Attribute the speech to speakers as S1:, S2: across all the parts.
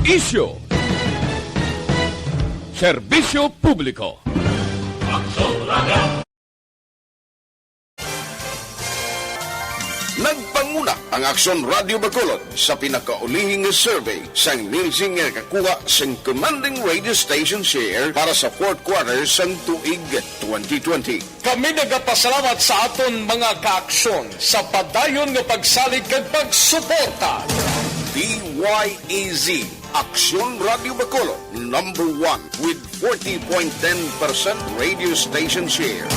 S1: Isyo. Serbisyo publiko.
S2: Nagpanguna ang Aksyon Radio Bacolod sa pinakaulihing survey sang nilising nga kakuha sang commanding radio station share para sa fourth quarter sang tuig 2020.
S3: Kami nagapasalamat sa aton mga kaaksyon sa padayon nga pagsalig kag pagsuporta.
S2: DYEZ Aksyon Radio Bacolod, number 1 with 40.10% radio station share.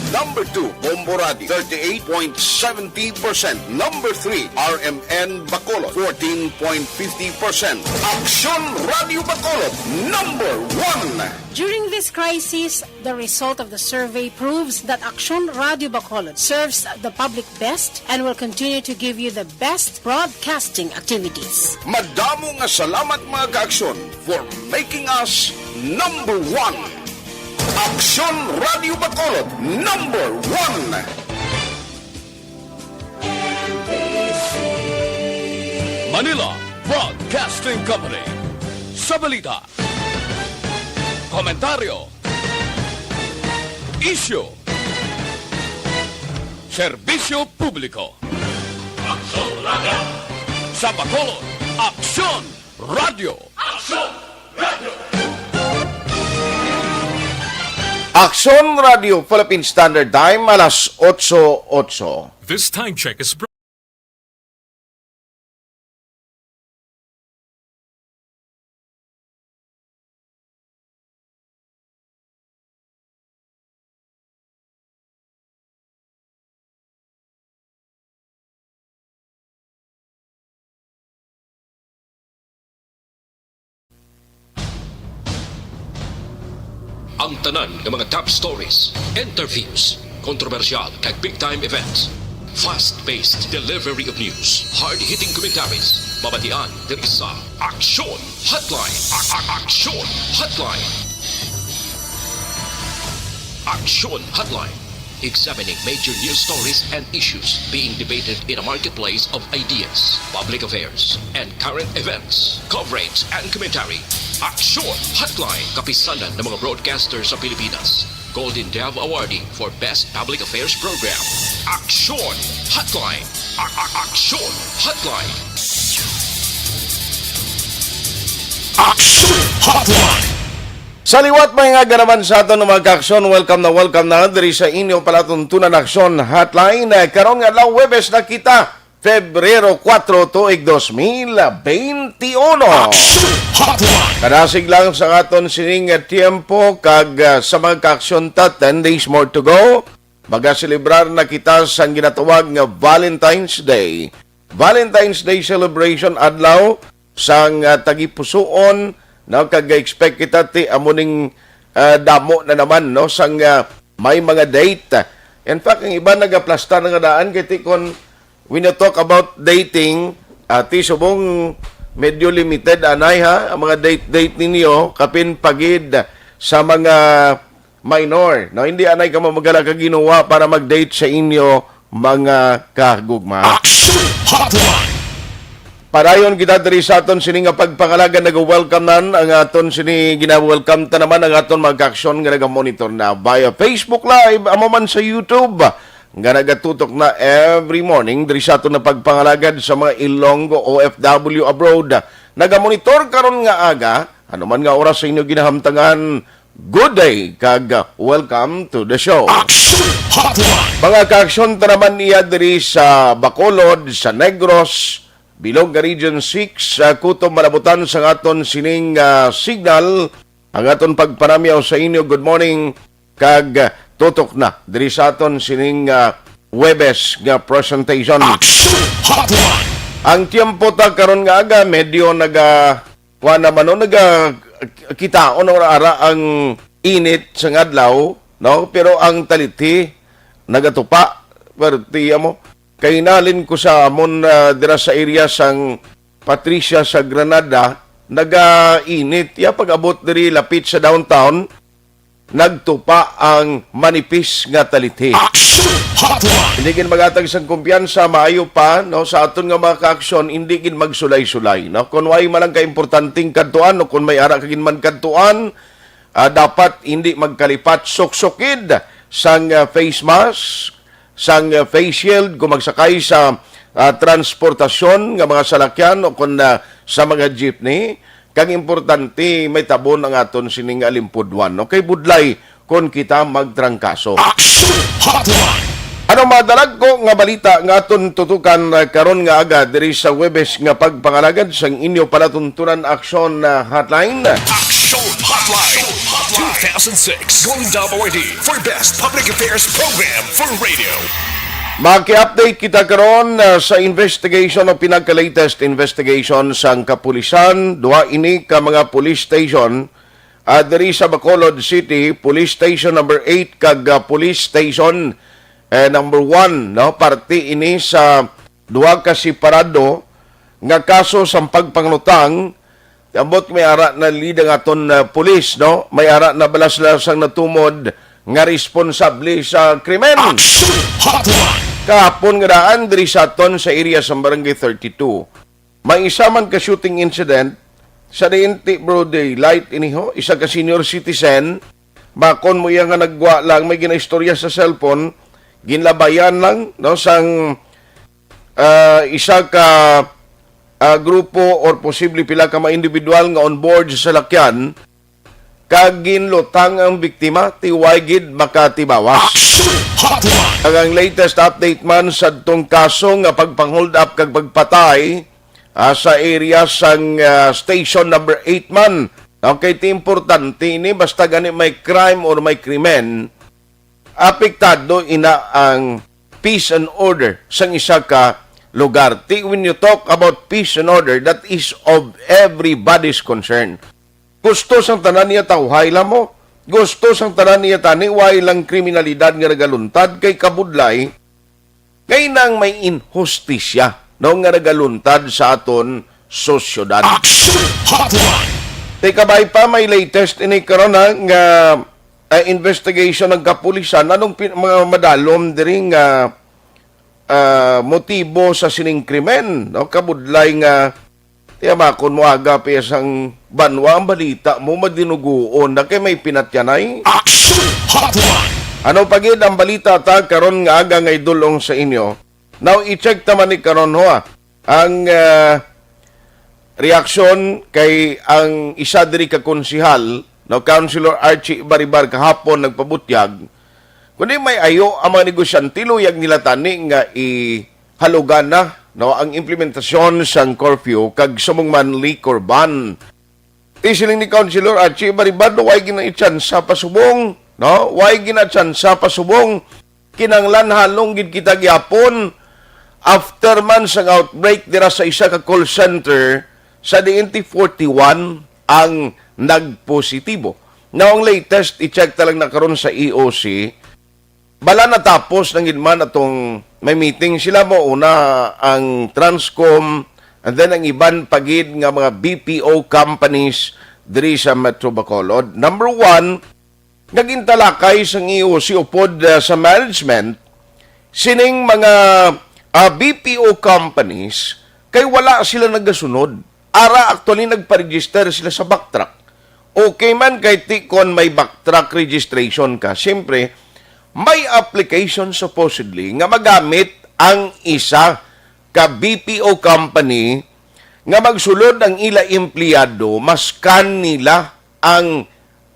S2: Number 2, Bombo Radio, 38.70%. Number 3, RMN Bacolod, 14.50%. Aksyon Radio Bacolod, number 1.
S4: During this crisis, the result of the survey proves that Aksyon Radio Bacolod serves the public best and will continue to give you the best broadcasting activities.
S2: Madamo nga salamat mga kaaksyon for making us number 1. Aksyon Radio Bacolod, number 1.
S1: Manila Broadcasting Company. Sa balita, komentaryo, isyo, serbisyo publiko. Aksyon Radio. Sa Bacolod, Aksyon Radio. Aksyon Radio.
S2: Aksyon Radio Philippine Standard Time, alas 8:08.
S5: This time check is brought.
S6: Ang tanan ng mga top stories, interviews, kontrobersyal kag big-time events. Fast-paced delivery of news, hard-hitting commentaries, babatian diri sa Aksyon Hotline. Aksyon Hotline. Aksyon Hotline. Examining major news stories and issues being debated in a marketplace of ideas, public affairs, and current events. Coverage and commentary. Aksyon Hotline. Kapisanan ng mga broadcasters sa Pilipinas. Golden Dove Awardee for Best Public Affairs Program. Aksyon Hotline. Aksyon Hotline.
S5: Aksyon Hotline.
S2: Sa liwat mga ganaman sa aton ng mga kaaksyon, welcome na diri sa inyo palatuntunan Aksyon Hotline. Karon nga lang Huwebes na kita, Febrero 4, tuig 2021.
S5: Aksyon Hotline.
S2: Kadasig lang sa aton sining tiempo kag sa mga kaaksyon ta 10 days more to go. Maga-celebrar na kita sa ginatawag nga Valentine's Day. Valentine's Day celebration adlaw sang tagipusoon. No, kag-expect kita ti amuning damo na naman no sang may mga date. In fact, ang iba nagaplastar nga daan kiti kon when you talk about dating, ti subong medyo limited anay ha ang mga date ninyo kapin pagid sa mga minor. No, hindi anay ka mamagala ka ginawa para mag-date sa inyo mga kahugma.
S5: Aksyon Hotline.
S2: Padayon kita diri sa aton sini nga pagpangalaga nag-welcome nan ang aton sini gina-welcome ta naman ang aton mag-aksyon nga naga-monitor na via Facebook Live amo man sa YouTube nga nagatutok na every morning diri sa aton na pagpangalagad sa mga Ilonggo OFW abroad. Naga-monitor karon nga aga ano man nga oras sa inyo ginahamtangan. Good day kag welcome to the show.
S5: Aksyon Hotline.
S2: Mga kaaksyon ta naman iya diri sa Bacolod, sa Negros, Bilog nga Region 6, kutom malabutan sa aton sining signal, ang aton pagpanamyaw sa inyo. Good morning, kag tutok na diri sa aton sining Huwebes nga presentation.
S5: Aksyon Hotline.
S2: Ang tiempo ta karon nga aga medyo kitaon ara ang init sa adlaw, no? Pero ang taliti nagatupa, pero tiya mo kainalin ko sa amon dira sa area sang Patricia sa Granada, naga-init. Ya pag-abot diri lapit sa downtown, nagtupa ang manipis nga talithi.
S5: Action Hotline.
S2: Hindi gin magatag sang kumpiyansa, maayo pa no sa aton nga mga kaaksyon, hindi gin magsulay-sulay no. Kung way man lang ka importanteng kadtuan o kung may ara kagin man kadtuan, dapat hindi magkalipat suksukid sang face mask, sang face shield kung magsakay sa transportasyon nga mga salakyan o kung sa mga jeepney. Kang importante may tabon ang aton sining alimpudwan. Okay, budlay kung kita magtrangkaso.
S5: Action Hotline.
S2: Ano madalag ko nga balita nga aton tutukan karon nga agad diri sa Webes nga pagpangalagad sang inyo palatuntunan aksyon hotline.
S5: Action Hotline. 2006 Golden Dome Awardee for Best Public Affairs Program for Radio.
S2: Maki-update kita karon sa investigation o pinaka-latest investigation sang kapulisan. Duha ini ka mga police station diri sa Bacolod City, Police Station number 8 kag Police Station number 1, no? Parte ini sa duha ka separado nga kaso sang pagpanglutang. Ambot may ara na lidang aton police, no? May ara na balas-lasang natumod nga responsable sa krimen.
S5: Action Hotline.
S2: Kahapon nga daan diri sa aton sa area sa Barangay 32. May isa man ka shooting incident sa Diente Broad Daylight iniho, isa ka senior citizen, bakon mo yang nga nagwa lang may ginaistorya sa cellphone, ginlabayan lang no sang isa ka grupo or posible pila ka mga individual nga on board sa salakyan, kag ginlutang ang biktima tiway gid makatibawas.
S5: Action Hotline.
S2: Ang latest update man sa itong kaso nga pagpang-hold up kag pagpatay sa area sang station number 8 man. Okay, ti importante ini basta gani may crime or may krimen, apektado ina ang peace and order sang isa ka lugar. When you talk about peace and order, that is of everybody's concern. Gusto sang tanan niya tawhay lang mo. Gusto sang tanan niya tani way lang kriminalidad nga nagaluntad kay kabudlay. Kay nang may inhustisya no nga nagaluntad sa aton sosyedad.
S5: Action Hotline.
S2: Tay kabay pa may latest ini karon nga investigation ng kapulisan anong mga madalom diri nga motibo sa sining krimen no kabudlay nga tiyamakon mo aga pa sang banwa ang balita mo madinuguon na kay may pinatyanay.
S5: Action Hotline.
S2: Ano pagid ang balita ta karon nga aga nga idulong sa inyo. Now i-check taman ni karon ho ang reaksyon kay ang isa diri ka konsehal no Councilor Archie Baribar kahapon nagpabutyag. Kundi may ayo ang mga negosyante luyag nila tani nga ihalugan na no ang implementasyon sang curfew kag sumungman liquor ban. Isiling ni Councilor Archie Baribar way gina-tsansa pasubong, no? Way gina-tsansa pasubong kinanglan halong gid kita gyapon after man sang outbreak dira sa isa ka call center sa Diente 41 ang nagpositibo. Now ang latest i-check talang na karon sa EOC. Bala natapos ng gidman atong may meeting sila mo una ang Transcom and then ang iban pagid nga mga BPO companies diri sa Metro Bacolod. Number 1, nagintalakay sa EOC upod sa management sining mga BPO companies kay wala sila nagasunod. Ara actually nagpa-register sila sa backtrack. Okay man kay tikon may backtrack registration ka. Siyempre, may application supposedly nga magamit ang isa ka BPO company nga magsulod ang ila empleyado, maskan nila ang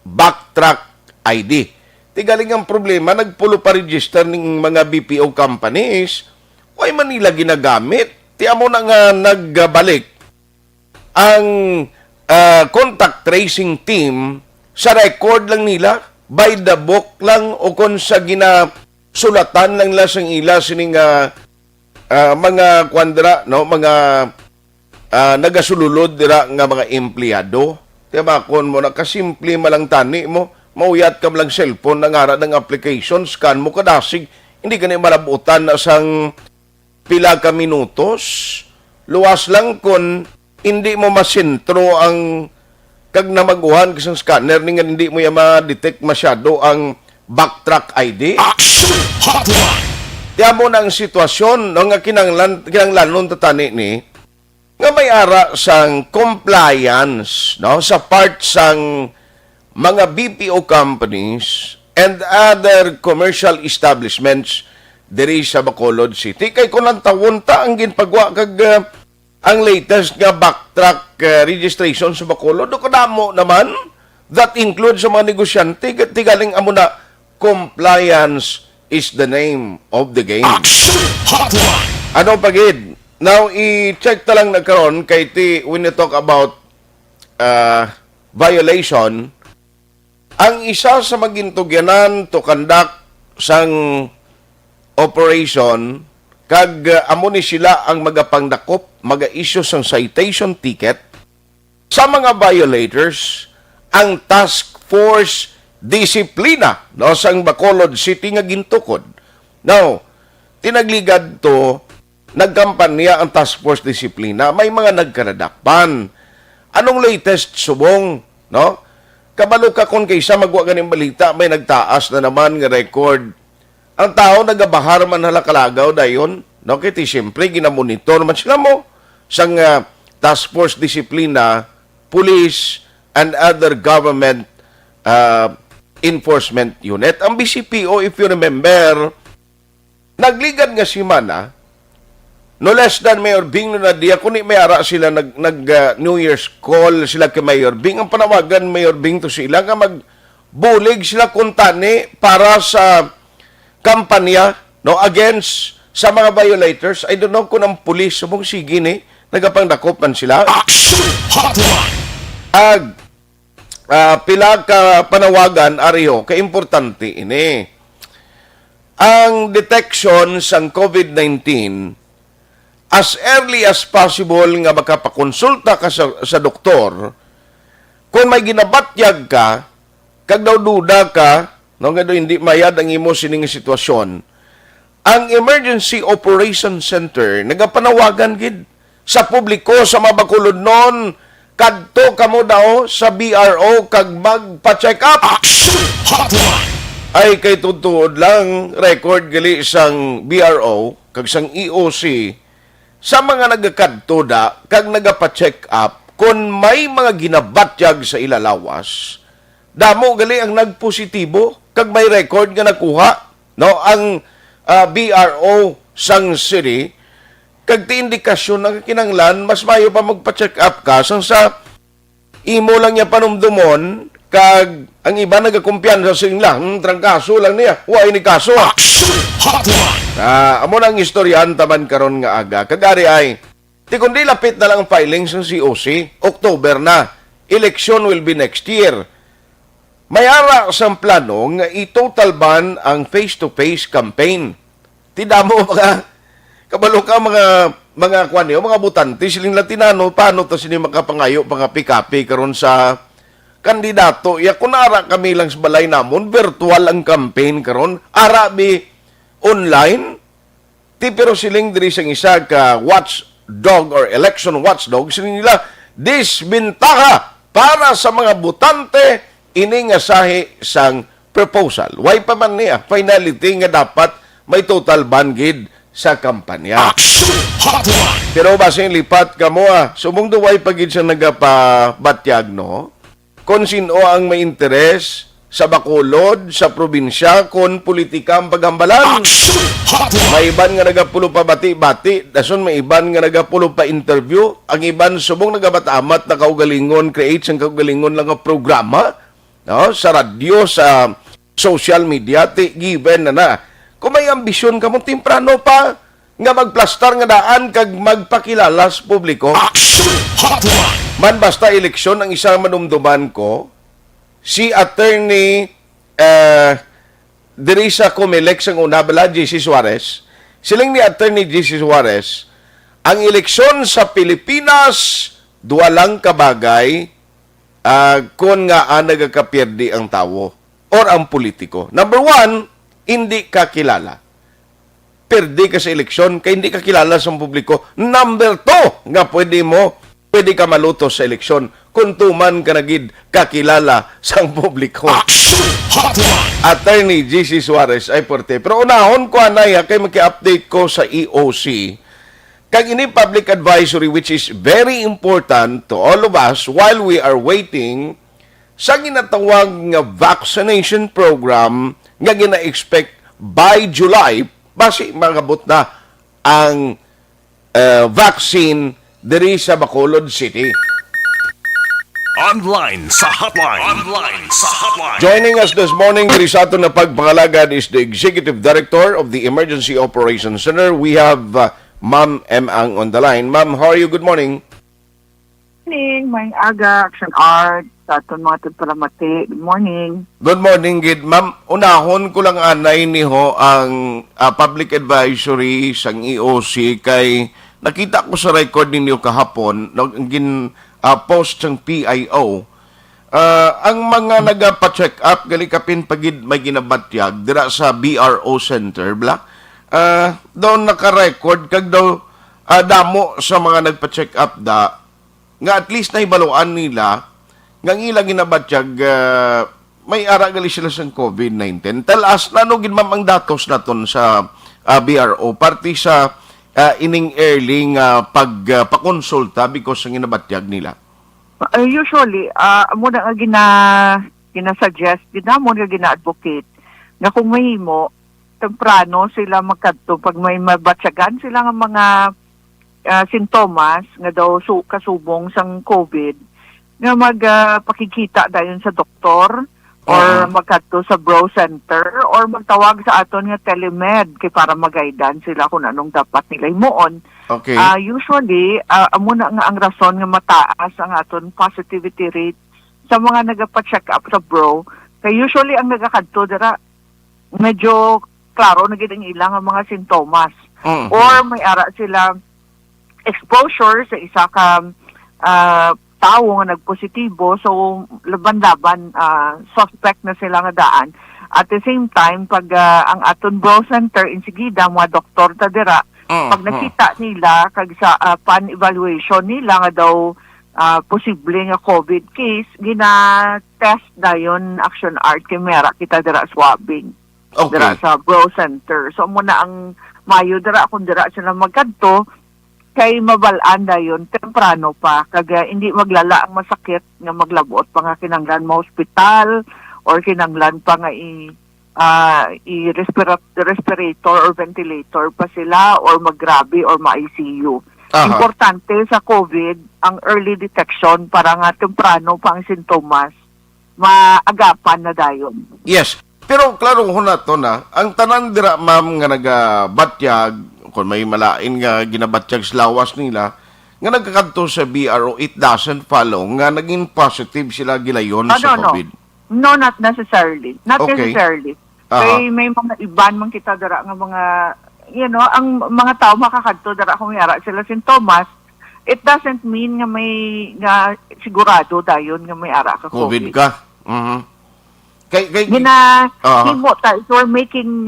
S2: backtrack ID. Tigaling ang problema, nagpulo pa register ng mga BPO companies, why man nila ginagamit? Tiyan mo na nga nagbalik ang contact tracing team sa record lang nila, by the book lang o kung sa ginasulatan lang nila sang ila sining mga kwandra, no? Mga nagasululod dira nga mga empleyado. Diba, kung mo na kasimple malang tani mo, mauyat ka lang cellphone na ngara ng application, scan mo kadasig, hindi ka na malabutan na sang pila ka minutos. Luwas lang kung hindi mo masintro ang kag namaguhan kasang scanner ni nga hindi mo ya ma-detect masyado ang backtrack ID.
S5: Action Hotline.
S2: Tiya mo na ang sitwasyon no, nga kinanglanon tatani ni nga may ara sang compliance no, sa part sang mga BPO companies and other commercial establishments diri sa Bacolod City. Kay kung ang tawon ta ang ginpagwa kag ang latest nga backtrack registration sa Bacolod, do kadamo naman that includes sa mga negosyante tigaling amo na compliance is the name of the game.
S5: Action Hotline.
S2: Ano pagid? Now, i-check ta lang nagkaroon kay when you talk about violation, ang isa sa magintugyanan to conduct sang operation, kag amo ni sila ang magapangdakop, maga-issue sang citation ticket sa mga violators, ang task force disiplina no sang Bacolod City nga gintukod. Now, tinagligad to nagkampanya ang task force disiplina, may mga nagkaradakpan. Anong latest subong, no? Kabalo ka kung kaysa magwa ganing balita, may nagtaas na naman nga record. Ang tao nagabahar man halakalagaw dayon, no? Kiti siyempre ginamonitor man sila mo sang task force disiplina, police and other government enforcement unit. Ang BCPO, if you remember, nagligad nga si Mana, no less than Mayor Bing no nadia, kundi may ara sila New Year's call sila kay Mayor Bing. Ang panawagan Mayor Bing to sila nga magbulig sila kuntani para sa kampanya no against sa mga violators. I don't know kung ang pulis subong sige ni nagapangdakopan sila.
S5: Action Hotline.
S2: Pila ka panawagan ariho ka importante ini. Ang detection sang COVID-19 as early as possible nga makapakonsulta ka sa doktor. Kung may ginabatyag ka, kag daw duda ka, no nga daw hindi mayad ang imo sining sitwasyon, ang Emergency Operation Center nagapanawagan gid sa publiko sa mga Bacolod noon, kadto kamo daw sa BRO kag magpa-check up.
S5: Action Hotline.
S2: Ay kay tutuod lang record gali sang BRO kag sang EOC sa mga nagakadto da kag nagapa-check up kung may mga ginabatyag sa ilalawas. Damo gali ang nagpositibo kag may record nga nakuha no ang BRO sang city. Kag ti indikasyon ng kinanglan, mas mayo pa magpa-check up ka sang sa imo lang niya panumdumon, kag ang iba nagakumpiyansa sa lang, trangkaso lang niya, huwag ni kaso.
S5: Action Hotline.
S2: Amo nang istoryahan taman karon nga aga, kagari ay, ti kundi lapit na lang ang filings ng COC, October na, election will be next year. May ara sa plano nga i-total ban ang face-to-face campaign. Ti damo mga kabalo ka mga kwan niyo, mga butante siling Latinano, paano to sini makapangayo pang-api-kapi karon sa kandidato? Ya kunara kami lang sa balay namon, virtual ang campaign karon, arabi online. Ti pero siling diri sang isa ka watchdog or election watchdog, siling nila disbintaha para sa mga butante ini nga sahi sang proposal. Why pa man niya finality nga dapat may total ban gid sa kampanya.
S5: Action Hotline.
S2: Pero basin lipat ka mo sumong duway pagid siya nagapabatyag no? Kung sino ang may interes sa Bacolod, sa probinsya, kung politika ang paghambalan.
S5: Action Hotline.
S2: May iban nga nagapulo pa bati-bati, dason may iban nga nagapulo pa interview, ang iban subong nagabatamat na kaugalingon, create ang kaugalingon lang nga programa, no? Sa radyo, sa social media, given na. Kung may ambisyon ka mo, timprano pa nga magplastar nga daan kag magpakilala sa publiko.
S5: Action Hotline.
S2: Man basta eleksyon ang isang manumduman ko, si Attorney diri sa Comelec sang una bala, JC Suarez, siling ni Attorney JC Suarez, ang eleksyon sa Pilipinas, duwa lang kabagay kung nga nagakapirdi ang tao or ang politiko. Number one, hindi ka kilala. Perdi ka sa eleksyon, kaya hindi ka kilala sa publiko. Number two, nga pwede mo pwede ka maluto sa eleksyon kung tuman ka nagid kakilala sang publiko.
S5: Action Hotline.
S2: Attorney GC Suarez ay porte. Pero unahon ko anay, kay maki-update ko sa EOC. Kag ini public advisory which is very important to all of us while we are waiting sa ginatawag nga vaccination program nga gina-expect by July basi magabot na ang vaccine diri sa Bacolod City.
S5: Online sa hotline. Online sa hotline.
S2: Joining us this morning diri sa aton na pagpangalagad is the Executive Director of the Emergency Operations Center. We have Ma'am M. Ang on the line. Ma'am, how are you? Good morning.
S7: Morning, may aga, Action Art, sa aton mga tagpalamati. Good morning.
S2: Good morning, Gid. Ma'am, unahon ko lang anay ni ho ang public advisory sang EOC kay nakita ko sa record ninyo kahapon post sang PIO. Ang mga nagapa-check up gali kapin pagid may ginabatyag dira sa BRO Center bla. Doon naka-record kag daw damo sa mga nagpa-check up nga at least naibaluan nila nga ilang ginabatyag may ara gali sila sa COVID-19. Tell us nano gid ma'am ang datos naton sa BRO party sa ining early pakonsulta because ang ginabatyag nila.
S7: Usually, muna nga gina-suggest, mo nga gina-advocate, nga kung may mo, temprano sila magkadto pag may mabatyagan sila nga mga sintomas nga daw kasubong sang COVID, nga magpakikita dayon sa doktor, or magkadto sa Bro Center, or magtawag sa aton nga telemed kay para magaidan sila kung anong dapat nila himuon.
S2: Okay.
S7: Usually, muna nga ang rason nga mataas ang aton positivity rate sa mga nagapa-check up sa Bro. Kay usually ang nagakadto dira medyo klaro na gid ang ilang ang mga sintomas. Or may ara sila exposure sa isa ka tao nga nagpositibo, so laban-laban suspect na sila nga daan. At the same time, pag ang aton Bro Center insigida mga doktor ta dira, pag nakita nila kag sa pan-evaluation nila nga daw posible nga COVID case, gina-test dayon Action Art kay mera kita dira swabbing.
S2: Okay.
S7: Dira sa Bro Center. So muna ang mayo dira kung dira sila magkadto kay mabalaan dayon temprano pa kag hindi maglala ang masakit nga maglabot pa nga kinanglan mo hospital or kinanglan pa nga respirator or ventilator pa sila or maggrabe or ma-ICU. Importante sa COVID ang early detection para nga temprano pa ang sintomas maagapan na dayon.
S2: Yes. Pero klaro ho na to na, ang tanan dira ma'am nga nagabatyag kung may malain nga ginabatyag sa lawas nila nga nagkakadto sa BRO, it doesn't follow nga naging positive sila gilayon sa COVID.
S7: No, not necessarily. Not
S2: Okay.
S7: necessarily. Kay may mga iban man kita dara nga mga ang mga tao makakadto dara kung yara sila sintomas, it doesn't mean nga may sigurado dayon nga may ara ka
S2: COVID
S7: COVID.
S2: ka. Kay
S7: Himo tayo. So we're making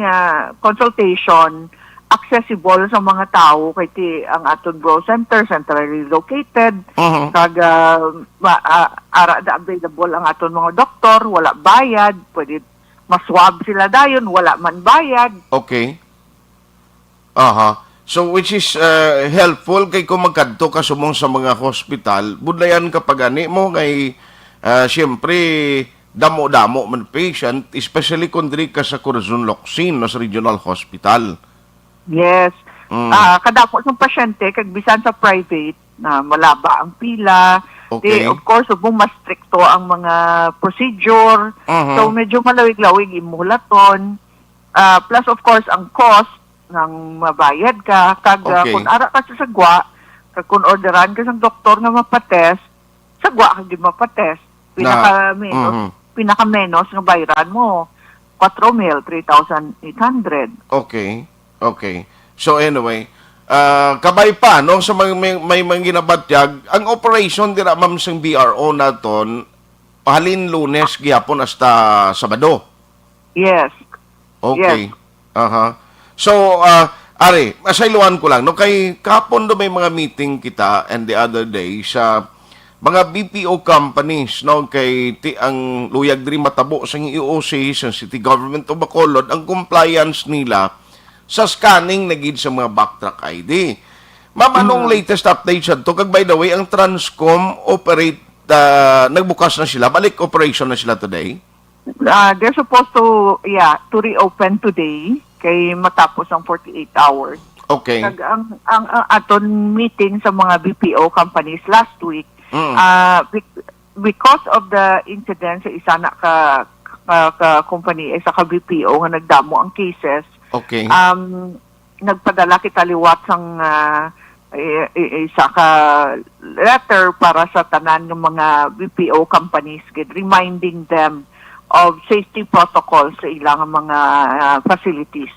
S7: consultation accessible sa mga tao kay ang aton Bro Center centrally located. Kag ara da available ang aton mga doktor, wala bayad, pwede maswab sila dayon, wala man bayad.
S2: Okay. So which is helpful kay kung magkadto ka sumong sa mga hospital, budlayan kapag ani mo kay siyempre damo-damo man patient, especially kung diri ka sa Corazon Locsin no, sa regional hospital.
S7: Yes. Kadako ng pasyente kag bisan sa private na malaba ang pila.
S2: Okay.
S7: Of course, mas stricto ang mga procedure. So medyo malawig-lawig imulaton. Plus of course ang cost ng mabayad ka kag
S2: Okay.
S7: kung ara ka sa sagwa, kag kung orderan ka sa doktor nga mapatest, sagwa ka gid mapatest. Pinaka-menos nga bayaran mo 4,000, 3,800.
S2: Okay. So anyway, kabay pa no sa may mga ginabatyag, ang operation dira ma'am sang BRO naton halin Lunes gihapon hasta Sabado.
S7: Yes.
S2: Okay.
S7: Yes.
S2: So Ari, masayluan ko lang. No, kay kapon do may mga meeting kita and the other day sa mga BPO companies, no, kay ang luyag diri matabo sa EOC, sa City Government of Bacolod, ang compliance nila sa scanning na gid sa mga backtrack ID. Ma'am, anong latest update sa to? Kag by the way, ang Transcom operate, nagbukas na sila, balik operation na sila today?
S7: They're supposed to reopen today kay matapos ang 48 hours.
S2: Okay.
S7: Kag ang aton meeting sa mga BPO companies last week, because of the incident sa isa na ka company sa ka BPO nga nagdamo ang cases.
S2: Okay.
S7: Nagpadala kita liwat sang isa ka letter para sa tanan ng mga BPO companies, reminding them of safety protocols sa ilang mga facilities.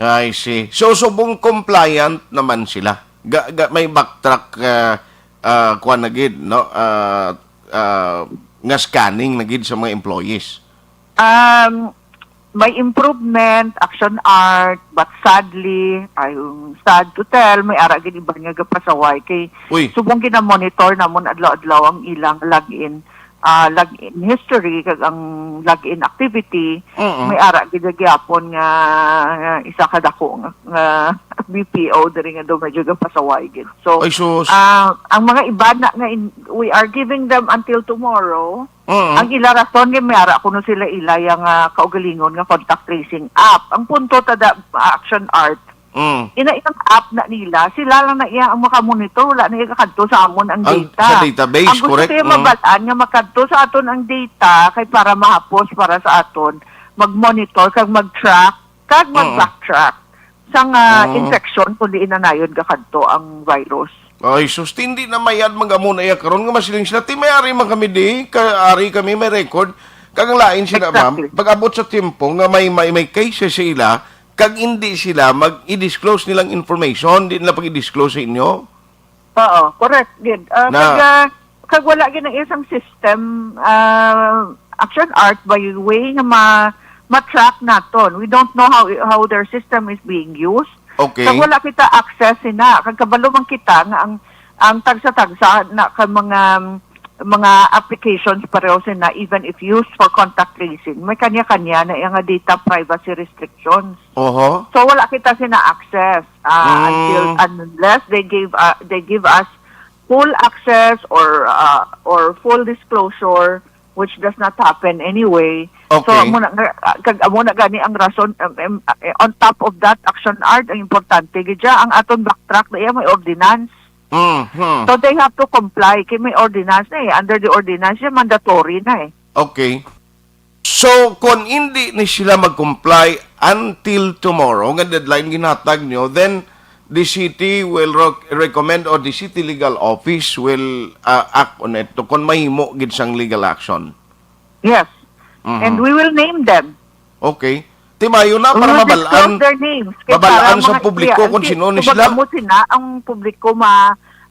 S2: I see. So, subong compliant naman sila. May backtrack kuha na gid, no? Nga scanning na gid sa mga employees. May
S7: improvement, action art, but sadly, ayong sad to tell, may ara gid iba nga gapasaway kay subong gina-monitor namon adlaw-adlaw ang ilang login history kag ang login activity. May ara gid gyapon nga isa ka dako nga BPO diri nga do medyo gapasaway gid. So ang mga iba na nga we are giving them until tomorrow. Ang ila rason nga may ara kuno sila ilaya nga kaugalingon nga contact tracing app. Ang punto tada action art. Ina-ilang app na nila, sila lang na iya ang makamonitor, wala na iya kakadto sa amon ang data.
S2: Sa database,
S7: ang gusto
S2: correct?
S7: Ang gusto mabalaan nga makadto sa aton ang data kay para mahapos para sa aton mag-monitor kag mag-track kag mag-backtrack sa infection kundi inanayon kakadto ang virus.
S2: Ay, sus, hindi na mayad mga muna iya karon nga masiling sila. Ti may ari man kami di, ari kami may record. Kag ang lain sila,
S7: Exactly.
S2: ma'am, pag abot sa tiempo nga may cases sila, kag hindi sila mag-i-disclose nilang information, hindi nila pag-i-disclose sa inyo?
S7: Oo, correct. Good. Kag wala gid ang isang system, action art by way nga ma-track naton. We don't know how their system is being used.
S2: Okay.
S7: Kag wala kita access na. Kag kabalo man kita nga ang tagsa-tagsa na kag mga applications pareho sina even if used for contact tracing. May kanya-kanya na yung data privacy restrictions. So wala kita sina access unless they give us full access or full disclosure, which does not happen anyway.
S2: Okay.
S7: So amo na gani ang rason on top of that action art ang importante gid ang aton backtrack na may ordinance. So they have to comply kay may ordinance na under the ordinance mandatory na
S2: Okay. So kung hindi ni sila mag-comply until tomorrow nga deadline ginatag nyo, then the city will recommend or the city legal office will act on it to kung mahimo gid sang legal action.
S7: Yes. And we will name them.
S2: Okay. Timayo na para
S7: We will
S2: mabalaan.
S7: disclose their names.
S2: Mabalaan
S7: Para
S2: sa
S7: mga
S2: publiko kung sino ni sila.
S7: Kumbaga mo sila, ang publiko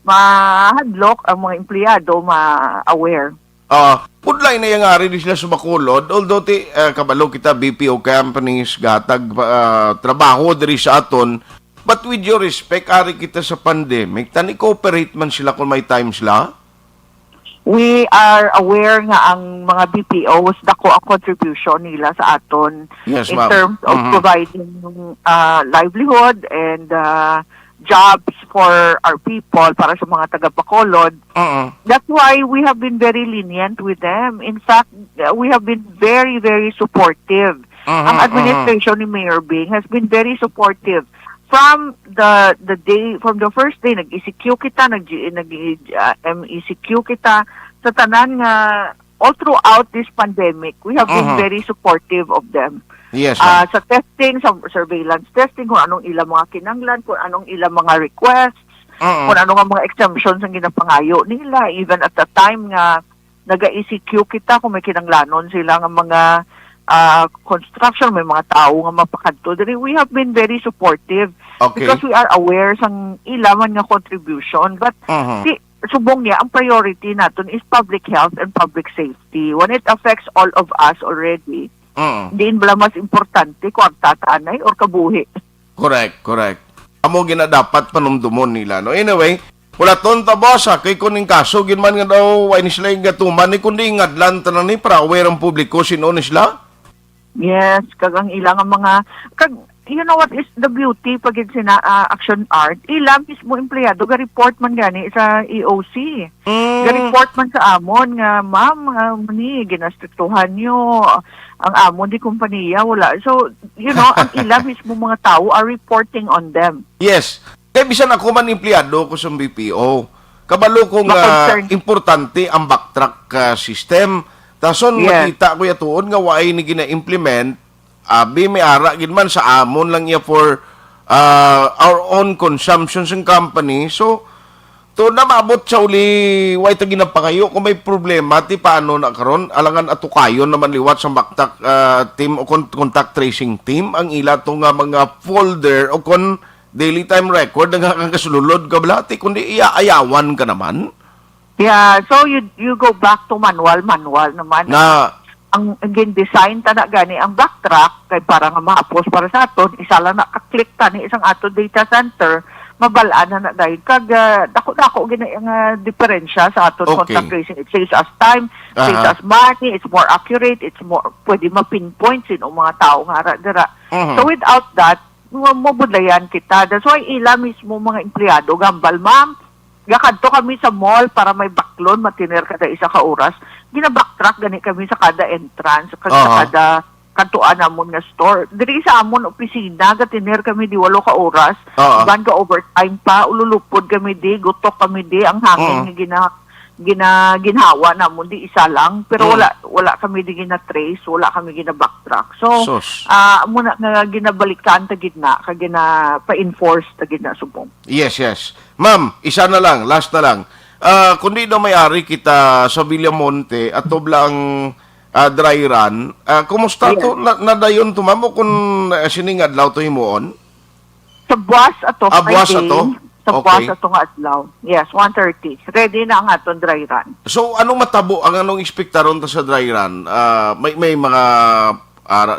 S7: mahadlok, ang mga empleyado ma-aware.
S2: Pudlay na yung ari di sila sa Bacolod, although kabalo kita BPO companies gatag trabaho diri sa aton, but with your respect, ari kita sa pandemic, tani cooperate man sila kung may time sila?
S7: We are aware nga ang mga BPOs dako ang contribution nila sa aton
S2: Yes,
S7: in
S2: ma'am.
S7: terms of providing livelihood and jobs for our people para sa mga taga Bacolod. That's why we have been very lenient with them. In fact, we have been very, very supportive. Ang administration ni Mayor Bing has been very supportive. From the first day, nag-ECQ kita, nag-MECQ kita, sa tanan nga, all throughout this pandemic, we have been very supportive of them.
S2: Yes,
S7: Sa testing, sa surveillance testing, kung anong ilang mga kinanglan, kung anong ilang mga requests, kung anong mga exemptions ang ginapangayo nila, even at the time nga, nag-ECQ kita, kung may kinanglanon sila ng mga construction, may mga tao nga mapakadto. We have been very supportive because we are aware sang ilaman nga contribution. But subong niya, ang priority natin is public health and public safety. When it affects all of us already, diin bala mas importante kung tatanay or kabuhi.
S2: Correct. Amo gina dapat panumdumon nila, no? Anyway, wala ton ta boss, kay kuning kaso ginman nga daw ay nisla yung gatuman ni kundi ngadlan tanan ni para aware ang publiko sino nisla.
S7: Yes, kagang ilang ang mga you know what is the beauty pag sina action art, ilang mismo empleyado ga report man gani sa EOC. Ga report man sa amon nga ma'am ni ginastriktuhan nyo ang amon di kompanya wala. So, you know, ang ilang mismo mga tao are reporting on them.
S2: Yes. Kaya bisan ako man empleyado ko sa BPO. Kabalo kong
S7: Ma-concern.
S2: importante ang backtrack system. Tason
S7: Yes.
S2: makita ko yatuon nga waay ni gina-implement abi may ara gid man sa amon lang iya for our own consumption ng company. So to na maabot sa uli way ta ginapangayo kung may problema ti paano na karon alangan atukayon naman liwat sa backtrack team o contact tracing team ang ila to nga mga folder o kon daily time record nga kang kasululod ka blati kundi iaayawan ka naman
S7: Yeah, so you go back to manual naman.
S2: na
S7: Ang design ta na gani ang backtrack kay para nga maapos para sa aton isa lang na-click ta ni isang aton data center mabalaan na dahil kag dako gina nga diferensya sa aton
S2: Okay.
S7: contact tracing. It saves us time, saves
S2: Aha.
S7: us money, it's more accurate, it's more pwede ma-pinpoint sino mga tao nga ara dira.
S2: Mhm.
S7: So without that mabudlayan kita. That's why ila mismo mga empleyado gambal ma'am gakadto kami sa mall para may baklon matiner kada isa ka oras gina-backtrack gani kami sa kada entrance sa
S2: Aha.
S7: kada kantuan namon nga store diri sa amon opisina gatiner kami di 8 ka oras
S2: Aha.
S7: ban ka overtime pa ululupod kami di gutok kami di ang hangin nga ginhawa namon di isa lang pero wala kami di gina-trace wala kami gina-backtrack so
S2: Sus.
S7: muna nga ginabalikan ta gidna ka gina pa-enforce ta gidna subong.
S2: yes ma'am isa na lang last na lang kundi na may-ari kita sa Villamonte at toblang dry run kumusta to nadayon to ma'am o kung siningadlaw to himuon
S7: Sa buwas ato.
S2: buwas
S7: Friday,
S2: ato?
S7: Sa
S2: Okay.
S7: buwas ato nga adlaw. Yes, 1:30. Ready na ang aton dry run.
S2: So, anong matabo ang anong ekspektaron ta sa dry run? May mga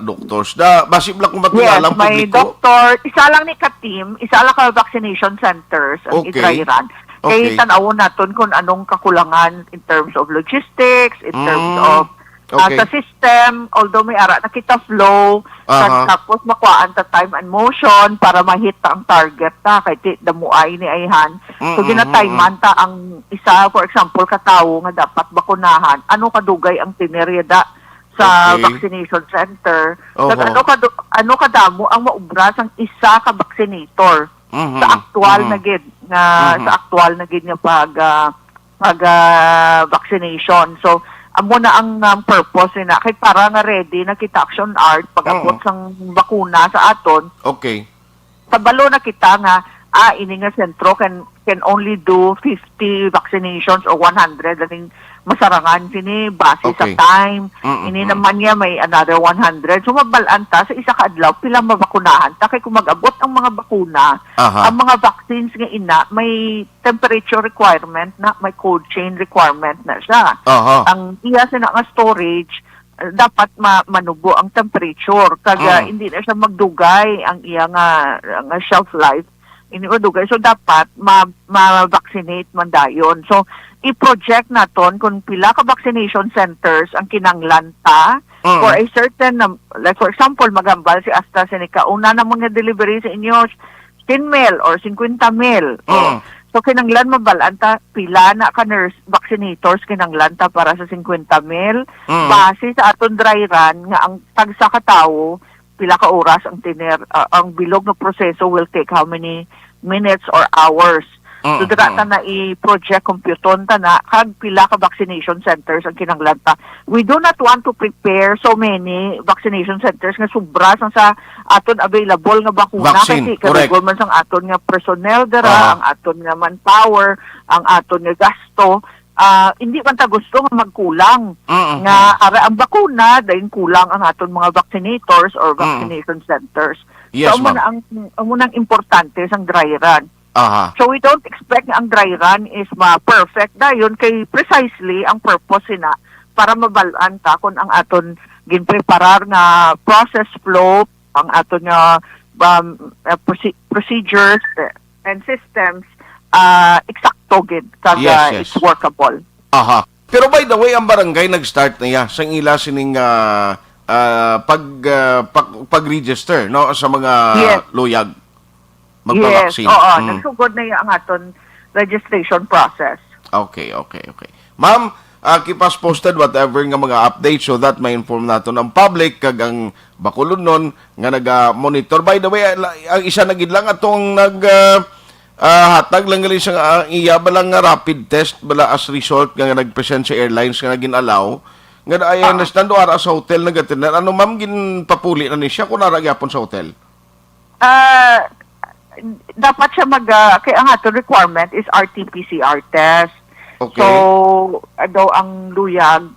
S2: doctors da basib lang kung
S7: Yes,
S2: matunalang
S7: may
S2: publiko.
S7: doctor. Isa lang ni ka-team, isa lang ka vaccination centers ang
S2: Okay.
S7: i-dry run.
S2: Okay.
S7: Kaya tanawon naton kung anong kakulangan in terms of logistics, in terms of
S2: Okay.
S7: sa system, although may ara nakita flow,
S2: Aha.
S7: tapos makuhaan ta time and motion para mahit ta ang target ta kay ti damuay ni ayhan. So ginatayman ta ang isa, for example, katawo nga dapat bakunahan. Ano kadugay ang tineryada sa
S2: Okay.
S7: vaccination center?
S2: Oho.
S7: Ano kadamo ang maubra sang isa ka vaccinator sa aktual na gid nga sa aktual na gid nga pag vaccination. So amo na ang purpose na kay para nga ready na kita action art pag-abot sang bakuna sa aton
S2: Okay.
S7: kabalo na kita nga ini nga sentro can only do 50 vaccinations or 100 aning masarangan sini base
S2: Okay.
S7: sa time ini naman niya may another 100 so mabalaan ta sa isa ka adlaw pila mabakunahan ta kay kung mag-abot ang mga bakuna
S2: Aha.
S7: ang mga vaccines nga ina may temperature requirement na may cold chain requirement na siya
S2: Aha.
S7: ang iya sa nga storage dapat manubo ang temperature kaga hindi na siya magdugay ang iya nga shelf life hindi madugay so dapat ma-vaccinate man dayon so i-project naton kung pila ka vaccination centers ang kinanglan ta for a certain like for example magambal si AstraZeneca una na nga delivery sa inyo 10 mil or 50 mil so kinanglan mabalaan ta pila na ka nurse vaccinators kinanglan ta para sa 50 mil base sa aton dry run nga ang tagsa ka tawo pila ka oras ang ang bilog na proseso will take how many minutes or hours so dira ta na i-project computon ta na kag pila ka vaccination centers ang kinanglan ta we do not want to prepare so many vaccination centers nga sobra sang sa aton available nga bakuna
S2: Vaccine,
S7: kasi
S2: correct.
S7: kadugol man sang aton nga personnel dira ang aton nga manpower ang aton nga gasto hindi man ta gusto nga magkulang nga ara ang bakuna dahil kulang ang aton mga vaccinators or vaccination centers
S2: Yes,
S7: so amo nang importante sang dry run.
S2: Aha.
S7: So we don't expect nga ang dry run is ma-perfect dayon kay precisely ang purpose na para mabalaan ta kung ang aton ginpreparar nga process flow ang aton nga procedures and systems eksakto gid kag
S2: Yes, yes.
S7: it's workable.
S2: Aha. Pero by the way, ang barangay nag-start na ya sang ila sining pag-register no sa mga
S7: Yes.
S2: luyag
S7: Yes,
S2: magpa-vaccine.
S7: oo, nagsugod na yung aton registration process.
S2: Okay. Ma'am, keep us posted whatever nga mga updates so that may inform naton ang public kag ang bakulod nun nga naga-monitor. By the way, ang isa na gid lang atong hatag lang gali sa iya balang nga rapid test bala as result nga nagpresent sa airlines nga ginalaw nga I understand ara sa hotel nagatiner. Ano ma'am ginpapuli na ni siya kung nara gyapon sa hotel?
S7: Dapat siya kaya ang ato requirement is RT-PCR test.
S2: Okay.
S7: So, daw ang luyag,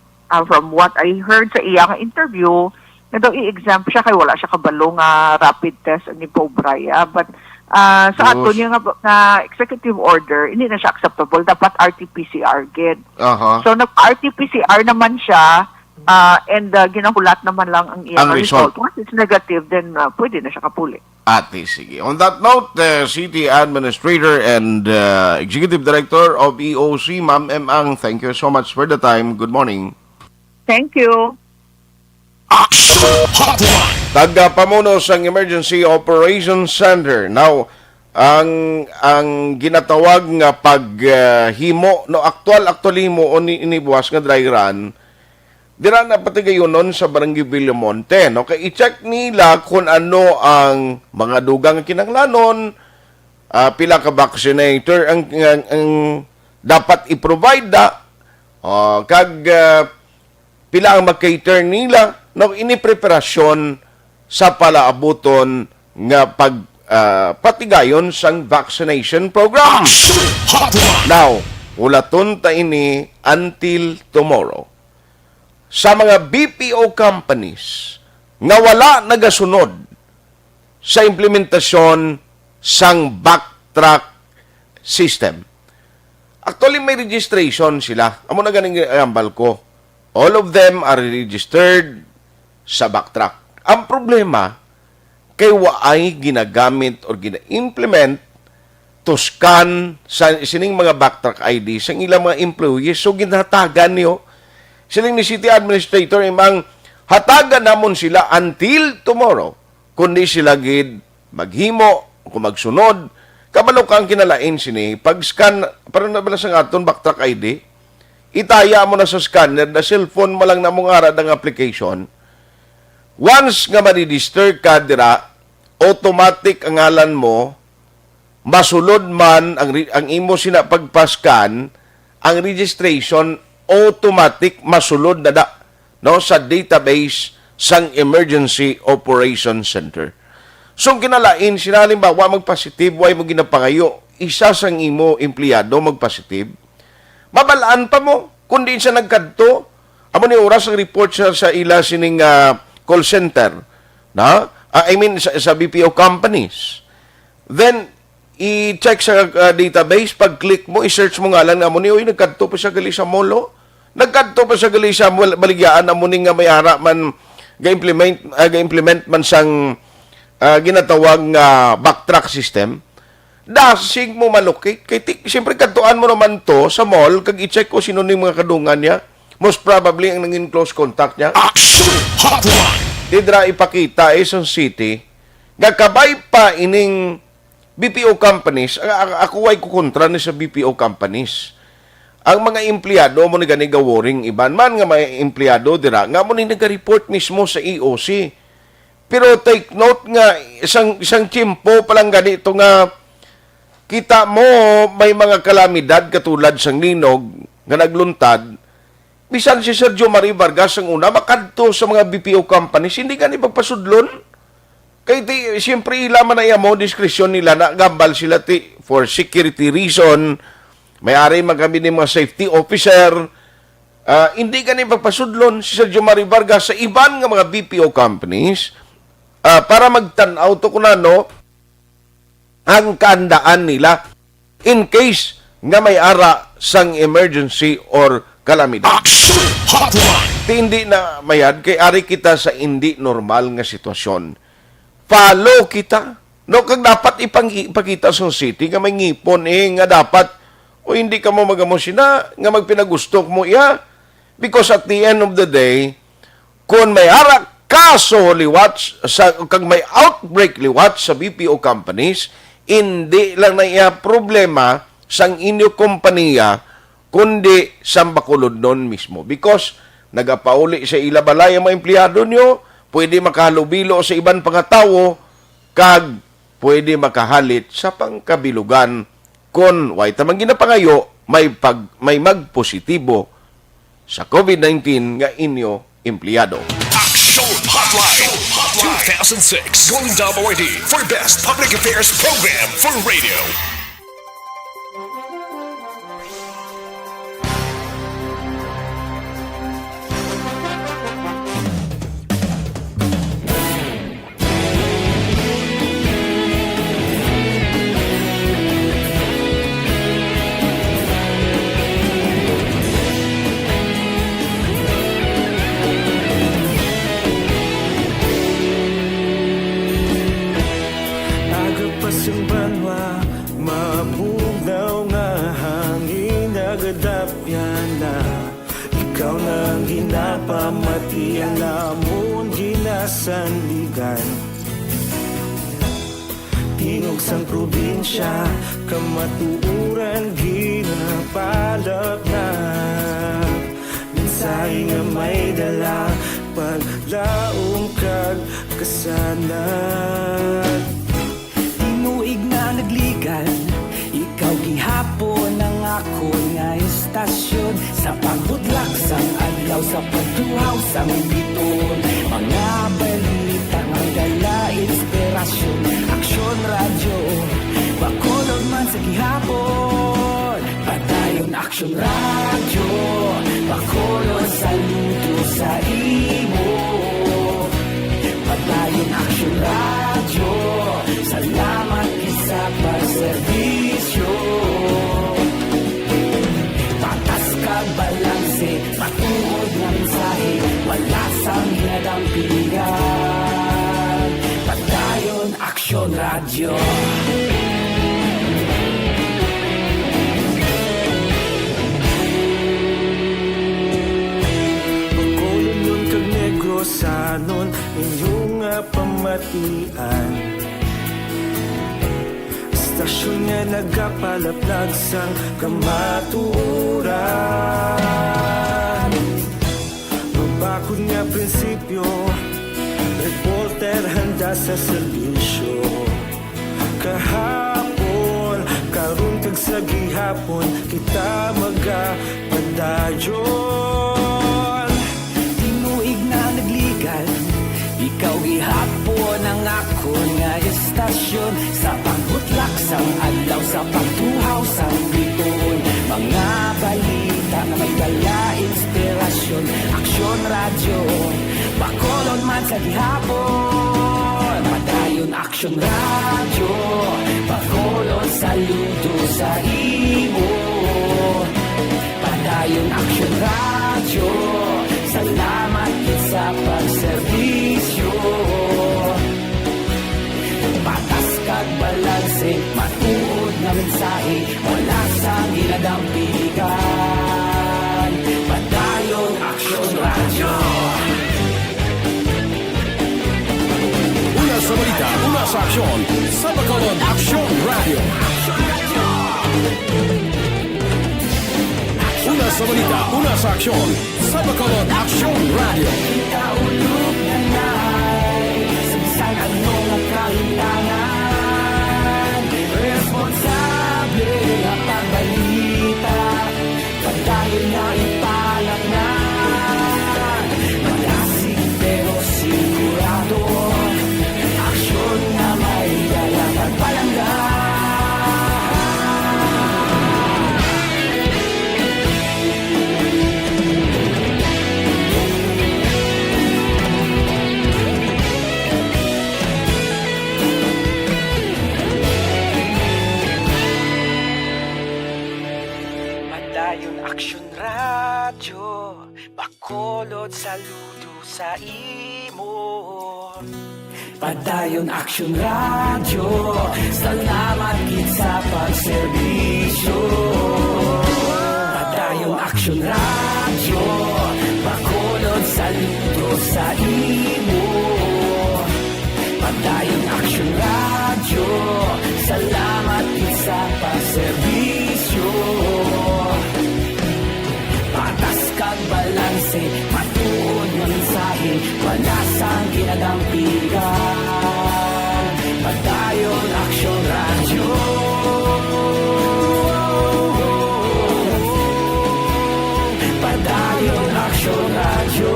S7: from what I heard sa iyang interview, na daw i-exempt siya kay wala siya kabalo nga rapid test ni Pobraya. But sa ato niya nga executive order, hindi na siya acceptable. Dapat RT-PCR gid.
S2: Aha.
S7: So, nag-RT-PCR naman siya, and ginahulat naman lang ang iyang
S2: Ang result.
S7: result. Once it's negative, then pwede na siya kapuli.
S2: Ate, sige. On that note, the City Administrator and Executive Director of EOC, Ma'am M. Ang, thank you so much for the time. Good morning.
S7: Thank you.
S5: Action Hotline.
S2: Tagapamuno sang Emergency Operations Center. Now, ang ginatawag nga paghimo no actually mo inibuwas nga dry run dira na pati gayonon sa Barangay Villamonte no kay i-check nila kung ano ang mga dugang kinahanglanon, pila ka vaccinator ang dapat i-provide kag pila ang mag-cater nila no ini preparasyon sa palaabuton nga patigayon sang vaccination program. Now, ulaton ta ini until tomorrow. Sa mga BPO companies nga wala nagasunod sa implementasyon sang backtrack system. Actually, may registration sila. Amo na ganing ambal ko. All of them are registered sa backtrack. Ang problema, kay waay ginagamit or gina-implement to scan sa sining mga backtrack ID sa ilang mga employees. So, ginatagan niyo. Siling ni City Administrator, imang hatagan namon sila until tomorrow. Kundi sila gid maghimo, kung magsunod, kabalo kang kinalain sini, pag-scan, parang nabala sa aton backtrack ID, itaya mo na sa scanner, na cellphone mo lang na mong arad ang application. Once nga ma-register ka dira, automatic ang ngalan mo, masulod man ang imo sina pagpaskan, ang registration automatic masulod na no sa database sang Emergency Operations Center. So kinalain sila halimbawa magpositive way mo ginapangayo, isa sang imo empleyado magpositive, mabalaan pa mo kundi siya nagkadto amo ni oras ang report sa ila sining call center na sa BPO companies. Then i-check sa database, pag-click mo, i-search mo nga lang na mo ni, nagkadto pa siya gali sa molo. Nagkadto pa siya gali sa baligyan na mo ni nga may ara man ga-implement man sang ginatawag nga backtrack system. Dasig mo malocate. Kay siyempre kadtuan mo naman to sa mall, kag i-check ko sino ning mga kadungan niya. Most probably ang nangin close contact niya.
S5: Action Hotline.
S2: Didra ipakita sa city, gakabay pa ining BPO companies, ako ay kukontra ni sa BPO companies. Ang mga empleyado mo ni gani gaworing iban man nga may empleyado dira nga mo ni nag-report mismo sa EOC. Pero take note nga isang tiempo pa lang ganito nga kita mo may mga kalamidad katulad sang linog nga nagluntad. Bisan si Sergio Marie Vargas ang una makadto sa mga BPO companies, hindi gani pagpasudlon. Kaya siyempre ilaman na iya mo, diskresyon nila na gambal sila for security reason, may-ari magkami ng mga safety officer, hindi ganun pagpasudlon si Sergio Marie Vargas sa iban nga mga BPO companies para magtanaw to kunano ang kaandaan nila in case nga may ara sang emergency or calamity.
S5: Action Hotline.
S2: Hindi na mayad kay ari kita sa hindi normal nga sitwasyon. follow kita. No, kag dapat ipakita sa city nga may ngipon nga dapat o hindi ka mo magamosina nga magpinagusto mo iya. Because at the end of the day, kung may harak kaso liwat kag may outbreak liwat sa BPO companies, hindi lang na iya problema sang inyo kompanya kundi sa bakulod nun mismo. Because nagapauli sa ilabalay ang mga empleyado nyo, pwede makahalubilo sa ibang pangatawo, kag pwede makahalit sa pangkabilugan kung way tamang ginapangayo may magpositibo sa COVID-19 nga inyo empleyado.
S5: Action Hotline 2006 Golden Dome Awardee for Best Public Affairs Program for Radio.
S8: Pamati ang namon ginasandigan. Tingog sang probinsya kamatuuran ginapalak na. Mensahe nga may dala paglaong kag kasanat. Tinuig na nagligan, ikaw gihapon ang ako nga istasyon. Sa pagbudlak sang adlaw, sa pagtuhaw sang biton, mga balita nga dala inspirasyon. Aksyon radyo, bakulog man sa gihapon. Padayon aksyon radyo, bakulog saludo sa imo. Padayon aksyon radyo, salamat isa pagserbisyo. Patas kag balanse, patuod ng mensahe, wala sang hinadampingan. Padayon aksyon radyo. Pagkulunyon kag negrosanon, inyong pamatian. Istasyon nga nagapalaplag sang kamatuuran. Mabakod nga prinsipyo, reporter handa sa serbisyo. Kahapon, karun kag sa gihapon, kita magapadayon. Tinuig na nagligan, ikaw gihapon ang ako nga istasyon. Sa pagbutlak sang adlaw, sa pagtuhaw sang biton, mga balita na may dala inspirasyon. Aksyon radyo, bakolon man sa gihapon. Padayon aksyon radyo, bakolon saludo sa imo. Padayon aksyon radyo, salamat sa pagserbisyo. Patas kag balanse, matuod na mensahe, wala sang ginadampigan. Padayon aksyon radyo.
S5: Una sa balita, una sa aksyon, sa Bacolod Aksyon Radio. Una sa balita, una sa aksyon, sa Bacolod Aksyon Radio.
S8: Kaulog na na'y sabisan anong nagkahintangan. Responsable ang pagbalita, padayon na ipalat na. Malasig pero sigurado, aksyon na may dalang at palanggan. Padayon aksyon radyo, bakolod saludo sa imo. Padayon Action Radio, salamat gid sa pagserbisyo. Padayon Action Radio, Bacolod saludo sa imo. Padayon Action Radio, salamat gid sa pagserbisyo. Patas kag balanse, matuod ng mensahe, wala sang ginadampigan. Padayon Action Radio. Padayon Action Radio.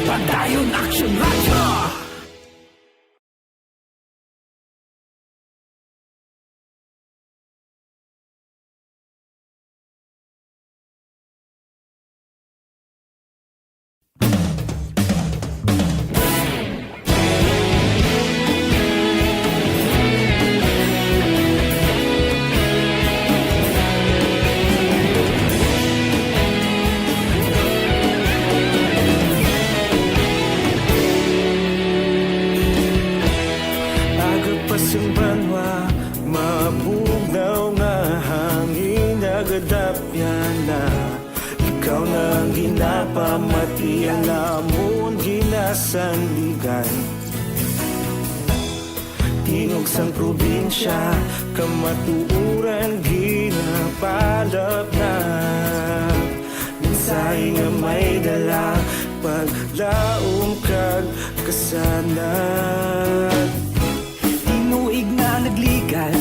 S8: Padayon Action Radio.
S9: Agapasumbanwa, mabugnaw nga hangin nagadapyan na. Ikaw na ang ginapamatian namon ginasandigan. Tingog sang probinsya, kamatuuran ginapalap na. Mensahe nga may dala, paglaom kag kasanan.
S8: Tinuig na nagligan,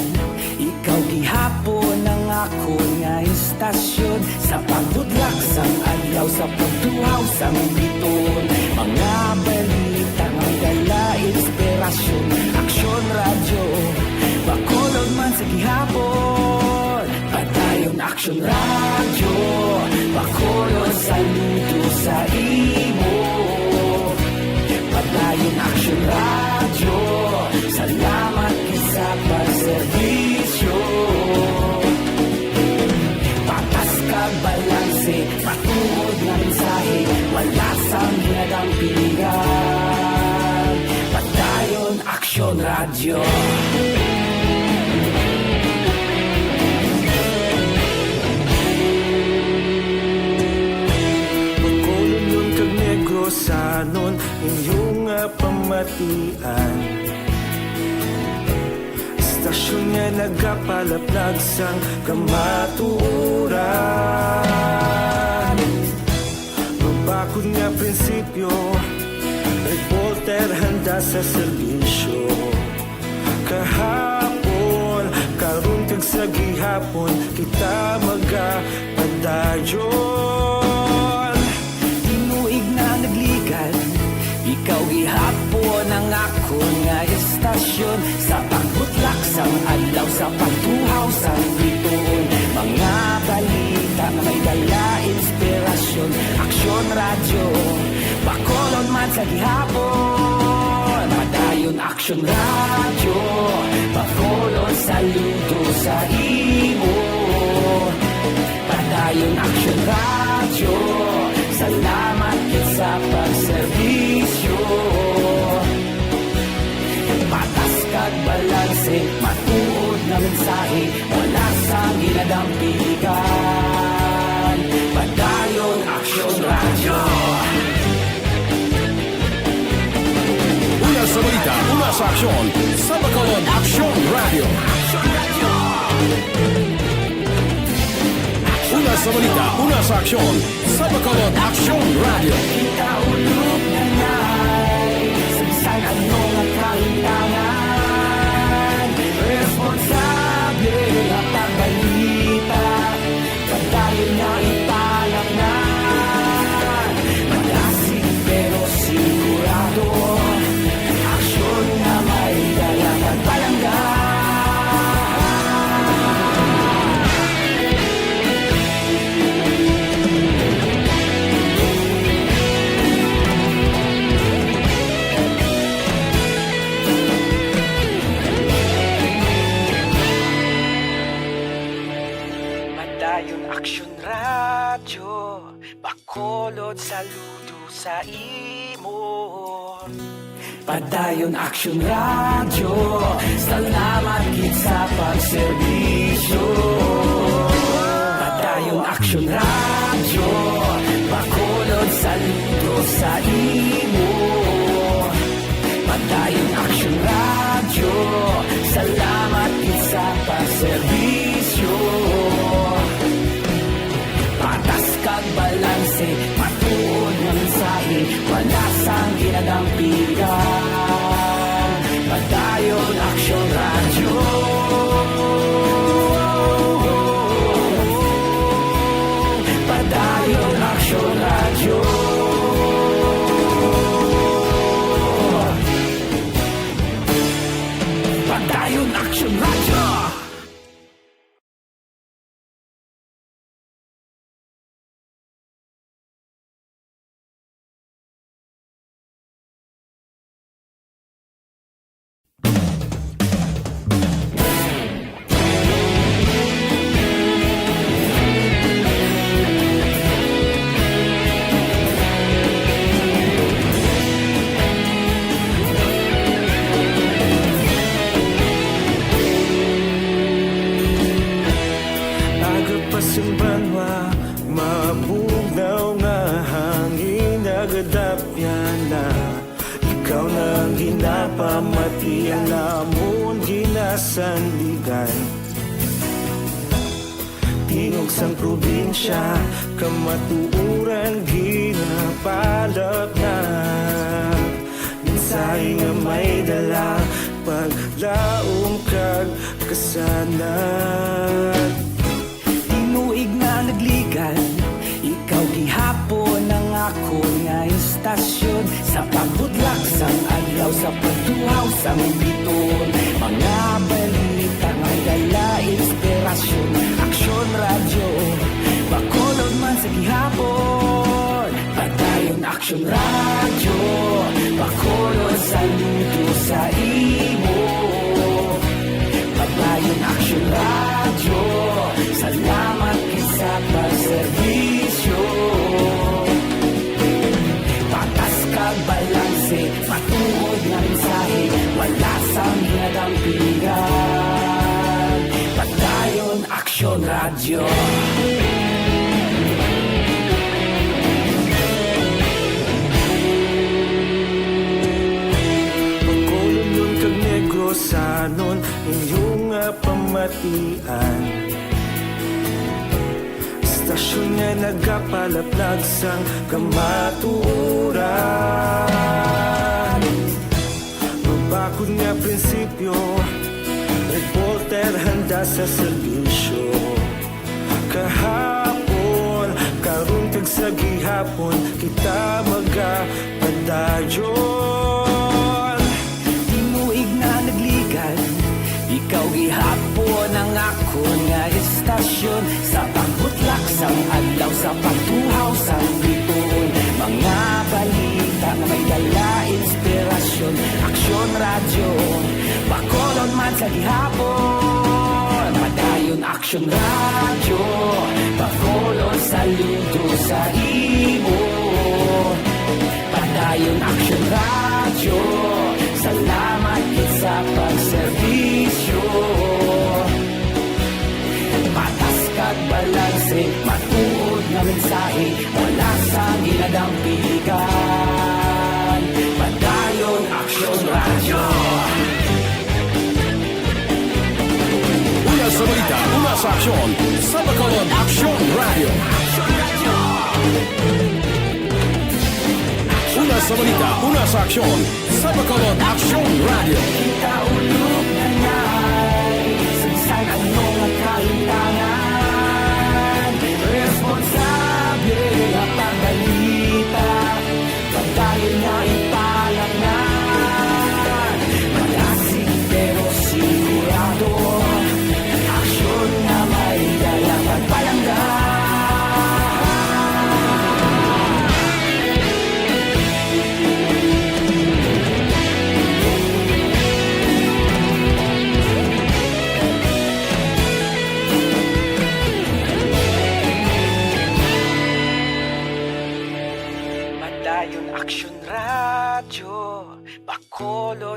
S8: ikaw gihapon ang ako nga istasyon. Sa pagdudlak sang adlaw, sa pagtuhaw sang biton, mga balita nga dala inspirasyon. Action Radio, Bacolod man sa gihapon. Padayon Action Radio, Bacolod saludo sa imo. Padayon Action Radio, salamat sa pagserbisyo. Patas kag balanse, matuod nga mensahe, wala sang ginadampigan. Padayon Action Radio.
S9: Bacolod nun kag Negrosanon, inyong nga pamatian. Istasyon nga nagapalaplag sang kamatuuran. Mabakod nga prinsipyo, reporter handa sa serbisyo. Kahapon, karon kag sa gihapon, kita magapadayon.
S8: Tinuig na nagligan, ikaw gihapon ang ako nga istasyon. Sa pagbutlak sang adlaw, sa pagtuhaw sang biton, mga balita nga may dala inspirasyon. Action Radio, Bacolod man sa gihapon. Padayon Action Radio, Bacolod saludo sa imo. Padayon Action Radio, salamat gid sa pagserbisyo. Patas kag balanse, matuod na mensahe, wala sang ginadampigan. Padayon Action Radio.
S5: Una sa balita, una sa aksyon, sa Bacolod Action Radio. Una sa balita, una sa aksyon, sa Bacolod Action Radio.
S8: Kita ulog na na'y sabisan ano nga kahilangan. Responsable na pagbalita, padayon na ipalang na. Magasig pero sigurado, aksyon na may dalang at palanggan. Padayon Action Radio,
S9: Bacolod saludo sa imo. Padayon Action Radio, salamat gid sa pagserbisyo. Padayon Action Radio, Bacolod saludo sa imo. Padayon Action Radio, salamat gid sa pagserbisyo. Patas kag balanse, matuod ng mensahe, wala sang ginadampigan. Padayon Action Radio. Padayon Action Radio. Padayon Action Radio.
S10: Simbanwa, mabugnaw nga hangin nagadapyan na. Ikaw na ang ginapamati, ang namon ginasandigan. Tingog sang probinsya, kamatuuran ginapalag na. Minsay nga may dala, paglaom kag kasanan.
S9: Tinuig na nagligan, ikaw gihapon ang ako nga istasyon. Sa pagbudlak sang adlaw, sa pagtuhaw sang biton. Mga balita nga dala inspirasyon. Action Radio, Bacolod man sa gihapon. Padayon Action Radio, Bacolod saludo sa imo. Padayon Action Radio, salamat sa pagserbisyo. Patas kag balanse, matuod nga mensahe, wala sang ginadampigan. Padayon Action Radio.
S10: Bacolod nun kag Negros sanon, inyong pamatian. Stasyon nga nagapalaplag sang kamatuuran. Mabakod nga prinsipyo, reporter handa sa serbisyo. Kahapon, karong kag sa gihapon, kita magapadayon.
S9: Tinuig na nagligan, ikaw gihapon ang ako nga istasyon. Sa pagbutlak sang adlaw, sa pagtuhaw sang biton. Mga balita na may dala inspirasyon. Action Radio, Bacolod man sa gihapon. Padayon Action Radio, Bacolod saludo sa imo. Padayon Action Radio, salamat sa pagserbisyo. Patas kag balanse, matuod nga mensahe, wala sang ginadampigan. Padayon Action Radio.
S5: Una sa balita, una sa aksyon, sa Bacolod Action Radio. Una sa balita, una sa aksyon, sa Bacolod Action Radio.
S9: Kita ulog na na'y sagsang anong nagkalintangan. Responsable ang pagbalita, pagdayon na ipalagnan. Malasig pero sigurado, aksyon na may dalang pagpalanggan.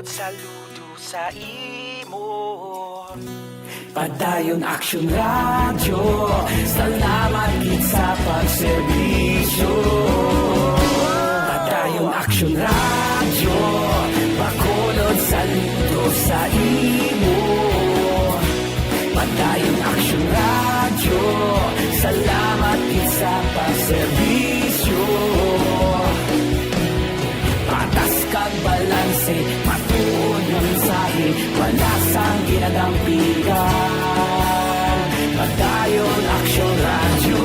S9: saludo sa imo. Padayon Action Radio, salamat gid sa pagserbisyo. Padayon Action Radio, Bacolod saludo sa imo. Padayon Action Radio, salamat gid sa pagserbisyo. Patas kag balanse, matuod nga mensahe, walasang ginadampigan. Padayon Action Radio.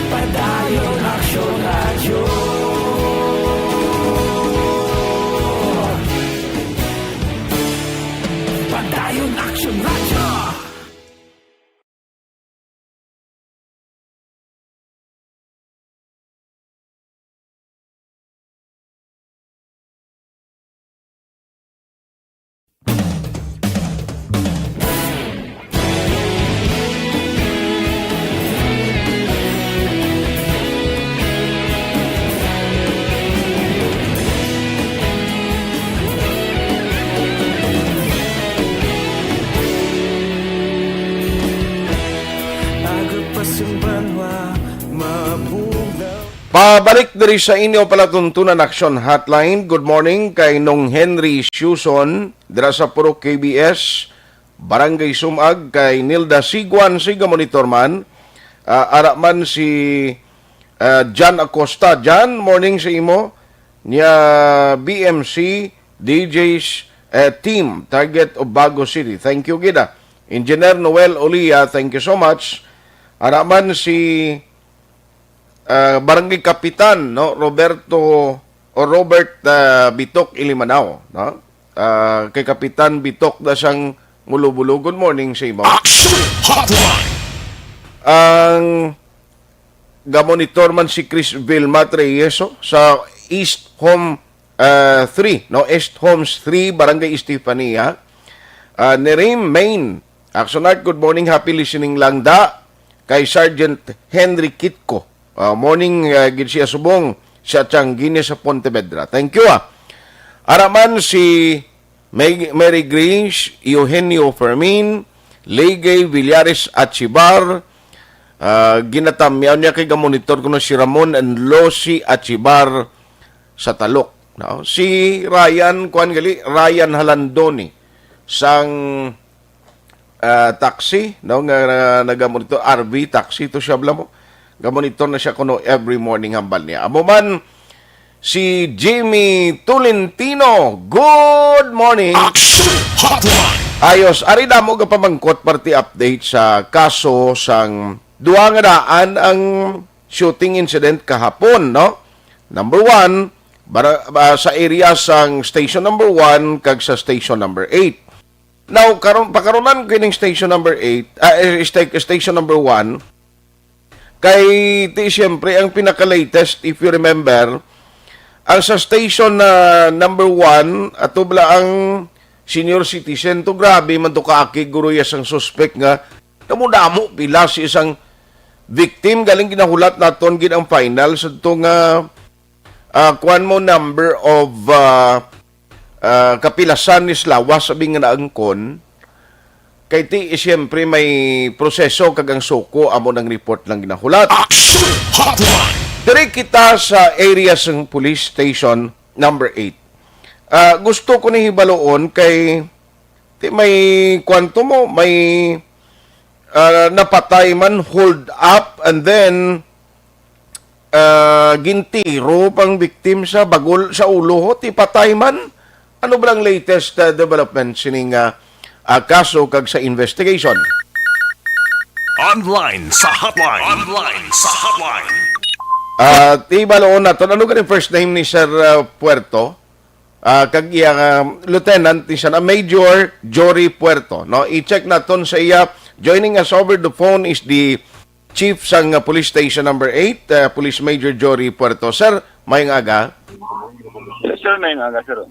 S9: Padayon Action Radio. Padayon Action Radio.
S2: Pabalik diri sa inyo palatuntunan Action Hotline. Good morning kay Nong Henry Suson dira sa Purok KBS, Barangay Sumag, kay Nilda Siguan, Siga Monitorman. Araman si Jan Acosta. Jan, morning sa imo. Niya BMC, DJs team, Target of Bago City. Thank you, Gida. Engineer Noel Olia, thank you so much. Araman si Barangay Kapitan, no, Robert Bitok Ilimanao, no? Kay Kapitan Bitok da siyang Mulubulo. Good morning sa imo.
S5: Action Hotline.
S2: Ang gamonitor man si Chris Vilma Treyeso sa East Home 3, no, East Homes 3, Barangay Estefania. Nerim Main, Action Art, good morning, happy listening lang da. Kay Sergeant Henry Kitco. Morning, gid siya subong sa Tianguines sa Pontevedra. Thank you, Araman si Mary Grange, Eugenio Fermin, Legay Villares Achibar, ginatamyaw niya kay gamonitor ko na si Ramon and Losi Achibar sa Talok. No? Si Ryan Halandoni sang taxi, no, nga nagamonitor, RV taxi to siya mo. Gamonitor na siya kuno every morning hambal niya. Amo man si Jimmy Tolentino. Good morning.
S5: Action Hotline.
S2: Ayos, ari damo ga pamangkot party update sa kaso sang duwa nga daan ang shooting incident kahapon, no? Number 1, sa area sang station number 1 kag sa station number 8. Now, pakaronan kining station number 8, station number 1, kay siyempre ang pinaka-latest, if you remember, ang sa station na number 1, ato bala ang senior citizen, to grabe man to kaaki guruyas ang suspect nga, namudamo pila si isang victim, galing ginahulat naton gid ang final, sa ito nga, kuan mo number of kapilasan ni Slawas, sabi nga naangkon, kay ti siyempre may proseso kagang suko amo ng report lang ginahulat.
S5: Action Hotline.
S2: Dire kita sa area ng police station number 8. Gusto ko ni hibaloon kay ti may kwanto mo, may napatay man, hold up, and then gintiro pang victim sa bagol sa ulo ho, ti patay man. Ano ba ang latest development sining kaso kag sa investigation?
S5: Online sa hotline. Online sa hotline.
S2: Ibaloon natin, ano ka first name ni Sir Puerto? Kag iya lieutenant ni siya, Major Jory Puerto. No? I-check natin sa iya. Joining us over the phone is the Chief sang Police Station number 8, Police Major Jory Puerto. Sir, mayong aga.
S11: Yes, sir, mayong aga, sir.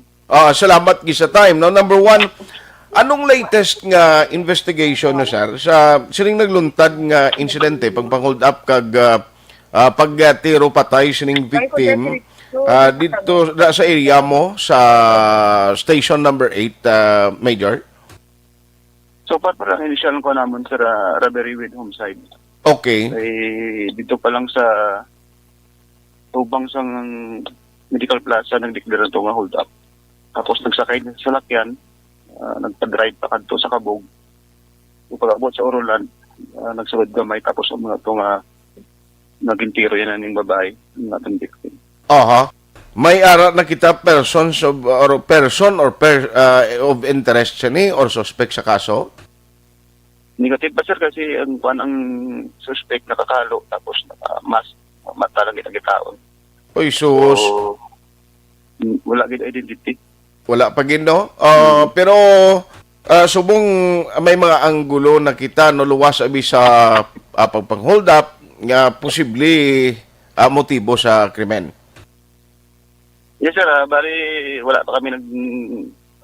S2: Salamat gisa time. No? Number 1, anong latest nga investigation no, sir, sa sining nagluntad nga insidente pagpang-hold up kag pagtiro patay sining victim dito sa area mo sa station number 8, Major?
S11: So, parang initial ko naman sa Robbery with Homicide.
S2: Okay.
S11: Dito pa lang sa Tubang sang Medical Plaza, nagdeklara ito nga hold up. Tapos nagsakay na sa lakyan, nagpa-drive pa kanto sa Kabog. Pag-abot sa Orolan, nagsawad gamay, tapos ang mga ito nga naging tiro yan ng babae, ng ating victim.
S2: Aha. May ara na kita person of interest siya ni or suspect sa kaso?
S11: Negative pa sir kasi ang suspect nakakalo tapos mata lang itang taon.
S2: Oy, sus.
S11: So, wala gid identity.
S2: Wala pa gid, no? Pero subong may mga anggulo na kita no luwas abi sa pagpang-hold up nga posible motibo sa krimen.
S11: Yes sir, bali wala pa kami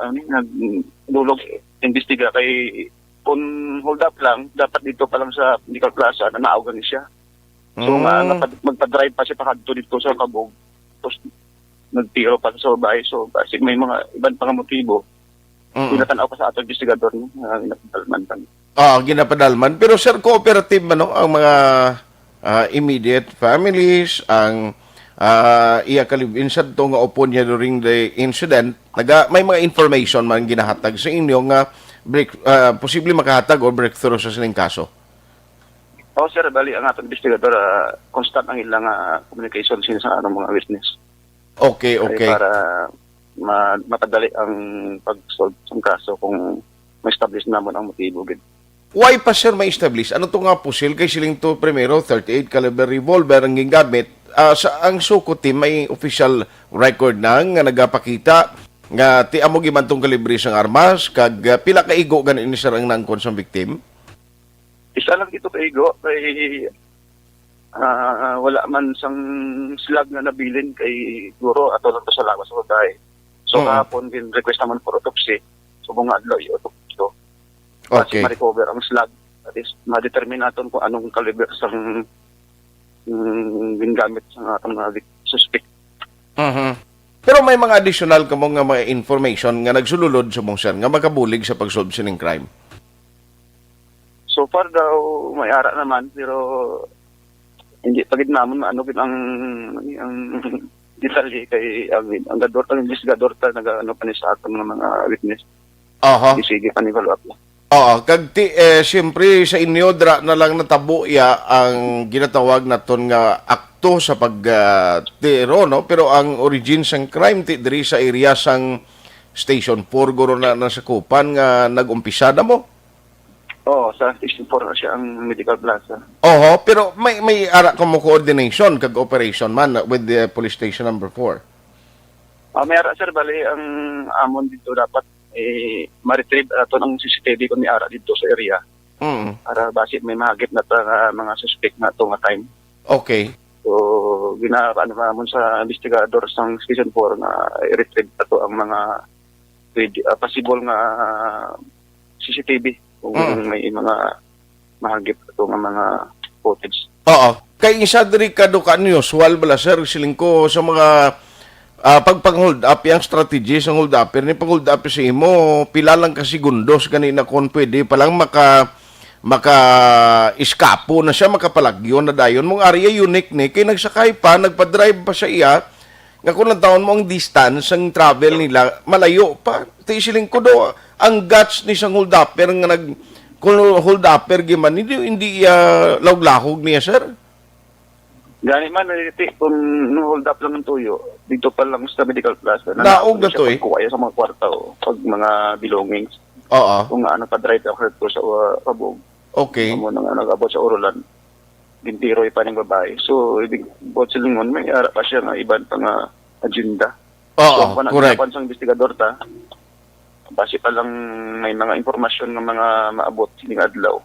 S11: nagdulog investiga kay kung hold up lang dapat dito pa lang sa Medical Plaza na naawgan siya. So magpa-drive pa siya pakadto dito sa Kabog. Tapos nagtiro pa sa bahay. So kasi may mga ibang pang motibo. Tinatanaw pa sa atong investigador no, ginapadalman kami.
S2: Ginapadalman. Pero sir, cooperative man no, ang mga immediate families, ang iya kalibin sa ito nga upon niya during the incident, may mga information man ginahatag sa inyo nga posible makahatag o breakthrough sa sining kaso.
S11: Sir, bali ang atong investigador constant ang ilang communication sa mga witness.
S2: Okay.
S11: Para mapadali ang pag-solve sa kaso kung ma-establish naman ang motibo.
S2: Why pa sir may establish? Ano to nga pusil kay siling to primero 38 caliber revolver ang gingamit? Sa ang suko team may official record na nga nagapakita nga ti amo giman tong kalibre sang armas kag pila ka igo ganin ni sir ang nangkon sa victim?
S11: Isa lang ito kaigo kay wala man sang slag na nabilin kay guro ato lang to sa lawas sa bahay. So kahapon din request naman for autopsy. So mga adlaw i-autopsy to. Kasi ma-recover ang slag. At is ma-determine natin kung anong kaliber sang gingamit sa atong suspect.
S2: Pero may mga additional ka mga information nga nagsululod sa mong sir nga makabulig sa pag-solve sining crime.
S11: So far daw may ara naman pero hindi pagid namon ano gid ang detalye kay ang gador ang investigador ta nag-ano pa ni sa atong mga witness. Sige pa ni follow up.
S2: Kag siyempre sa inyo dra na lang natabo ya ang ginatawag naton nga akto sa pagtiro no, pero ang origin sang crime ti diri sa area sang Station 4 guro na nasakupan nga nag-umpisa na mo.
S11: Sa Station 4 na siya ang Medical Plaza.
S2: Pero may ara ka mo coordination kag operation man with the police station number 4.
S11: May ara sir bali ang amon dito dapat ma-retrieve ato ng CCTV kung ni ara dito sa area. Para basit may mahagip na mga suspect na ito nga time.
S2: Okay.
S11: So, ginaano naman sa investigador sang Station 4 na i-retrieve ato ang mga possible nga CCTV kung may mga mahagip ato nga mga footage.
S2: Kay isa diri kadukan usual bala sir siling ko sa mga pag-hold up, yung strategy sa hold up, pero pag-hold up sa imo, pila lang kasi gundos kanina kung pwede palang maka-iskapo na siya, makapalagyon na dayon. Mong area unique ni, kaya nagsakay pa, nagpa-drive pa sa iya, nga kung taon mo ang distance, ang travel nila, malayo pa. Tisiling ko do, ang guts ni sang hold up, pero nga kung hold up, pero hindi lawglahog niya, sir.
S11: Gani man, kung hold up lang ng tuyo, dito pa lang sa Medical Plaza.
S2: Naog na to eh.
S11: Kuwaya sa mga kwarta o pag mga belongings. Kung ano pa-drive ako sa Kabog.
S2: Okay.
S11: Kung ano nag-abot sa Orolan, gintiroy pa ng babae. So, ibig bot silingon, may ara pa siya nga ibang pang agenda.
S2: Correct.
S11: Kung sa investigador ta, base pa lang may mga impormasyon ng mga maabot sining adlaw.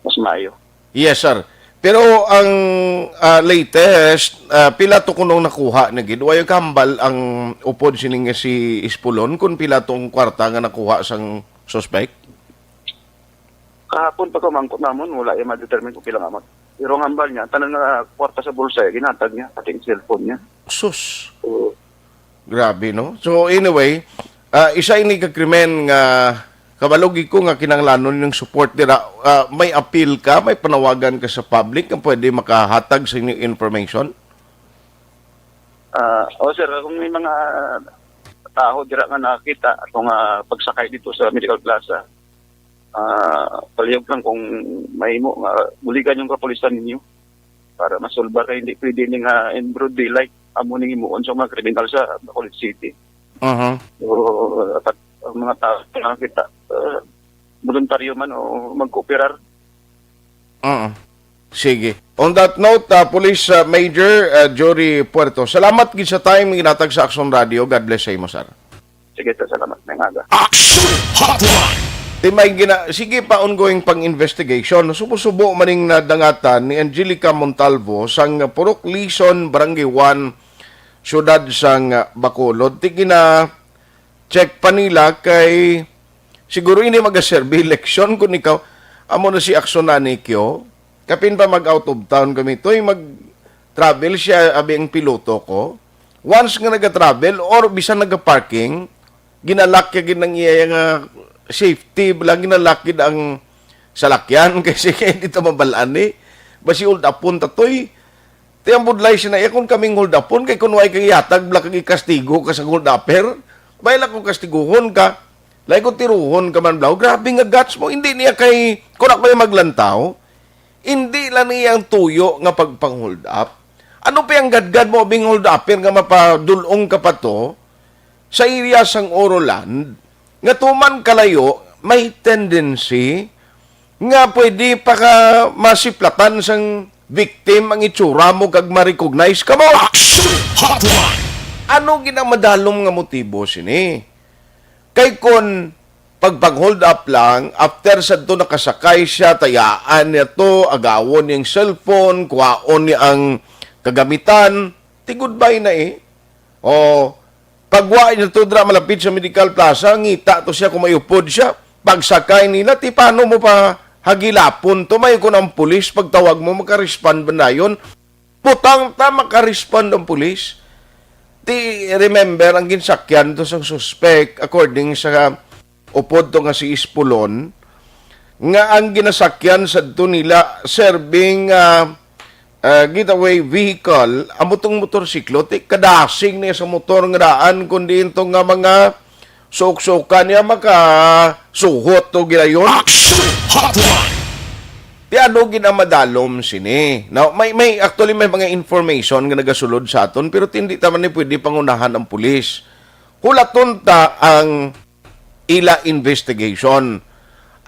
S11: Mas maayo.
S2: Yes, sir. Pero ang latest, pila to kunong nakuha na gid. Wayo kambal ang upod sining si Ispulon kung pila tong kwarta nga nakuha sang suspect?
S11: Kahapon pa kumangkot namon, wala yung ma-determine kung pila amot. Pero ang ambal niya, tanan nga kwarta sa bulsa, ginatag niya, pati yung cellphone niya.
S2: Sus.
S11: So,
S2: Grabe, no? So, anyway, isa ini ka krimen nga kabalogi ko nga kinanglanon yung support nila. May appeal ka, may panawagan ka sa public na pwede makahatag sa inyong information?
S11: sir, kung may mga tao dira nga nakita atong pagsakay dito sa Medical Plaza, palihog lang kung may mo buligan yung kapulisan ninyo para masolba kay hindi pwede nga in broad daylight amo ning imuon sa mga kriminal sa Bacolod City. So, dapat ang mga tao nga kita voluntaryo man o mag-cooperar.
S2: Sige. On that note, Police Major Jory Puerto, salamat gid sa time ginatag sa Action Radio. God bless sa imo, sir.
S11: Sige, salamat. May aga.
S5: Action Hotline!
S2: Sige pa ongoing pang-investigation. Subo-subo maning nadangatan ni Angelica Montalvo sang Purok Lison, Barangay 1, syudad sang Bacolod. Tigi na check pa nila kay siguro ini mag-serve election kung ikaw amo na si Action Nanikyo. Kapin pa mag-out of town kami. To'y mag-travel siya, abi ang piloto ko. Once nga nag-travel or bisan nag-parking, ginalakya ginang iya nga safety, lang ginalakya ang salakyan kasi kaya dito mabalaan Basi hold upon tatoy. Tiyang budlay siya na, kung kaming hold upon, kay kunway kang yatag, bala kang ikastigo ka sa hold upper. Bayla kung kastiguhon ka. Lay kung tiruhon ka man blaw. Grabe nga guts mo. Hindi niya kay, kung ako yung maglantaw, hindi lang niya ang tuyo nga pagpang-hold up. Ano pa yung gadgad mo bing hold upper nga mapadulong ka pa to sa area sang Oroland nga tuman kalayo may tendency nga pwede pa ka masiplatan sang victim ang itsura mo kag ma-recognize ka mo.
S5: Action Hotline!
S2: Ano ginamadalom nga motibo sini? Kay kon pag-hold up lang, after sa to nakasakay siya, tayaan niya to, agawon niyang cellphone, kuwaon niya ang kagamitan, ti goodbye na O, pagwa niya to dra malapit sa Medical Plaza, ngita to siya kung mayupod siya, pagsakay nila, ti paano mo pa hagilapon to, may kun ang pulis, pagtawag mo, makarespond ba na yun? Putang ta, makarespond ang pulis. Ti remember, ang ginsakyan to sa suspect, according sa upod to nga si Ispulon, nga ang ginasakyan sa to nila serving getaway vehicle, amutong motorsiklo, ti kadasing niya sa motor nga daan, kundi ito nga mga sok-sokan niya makasuhot to ginayon.
S5: Action Hotline!
S2: Ti ano ginamadalom sini. Now, may actually may mga information nga nagasulod sa aton, pero hindi taman ni pwede pangunahan ang pulis. Hulaton ta ang ila investigation.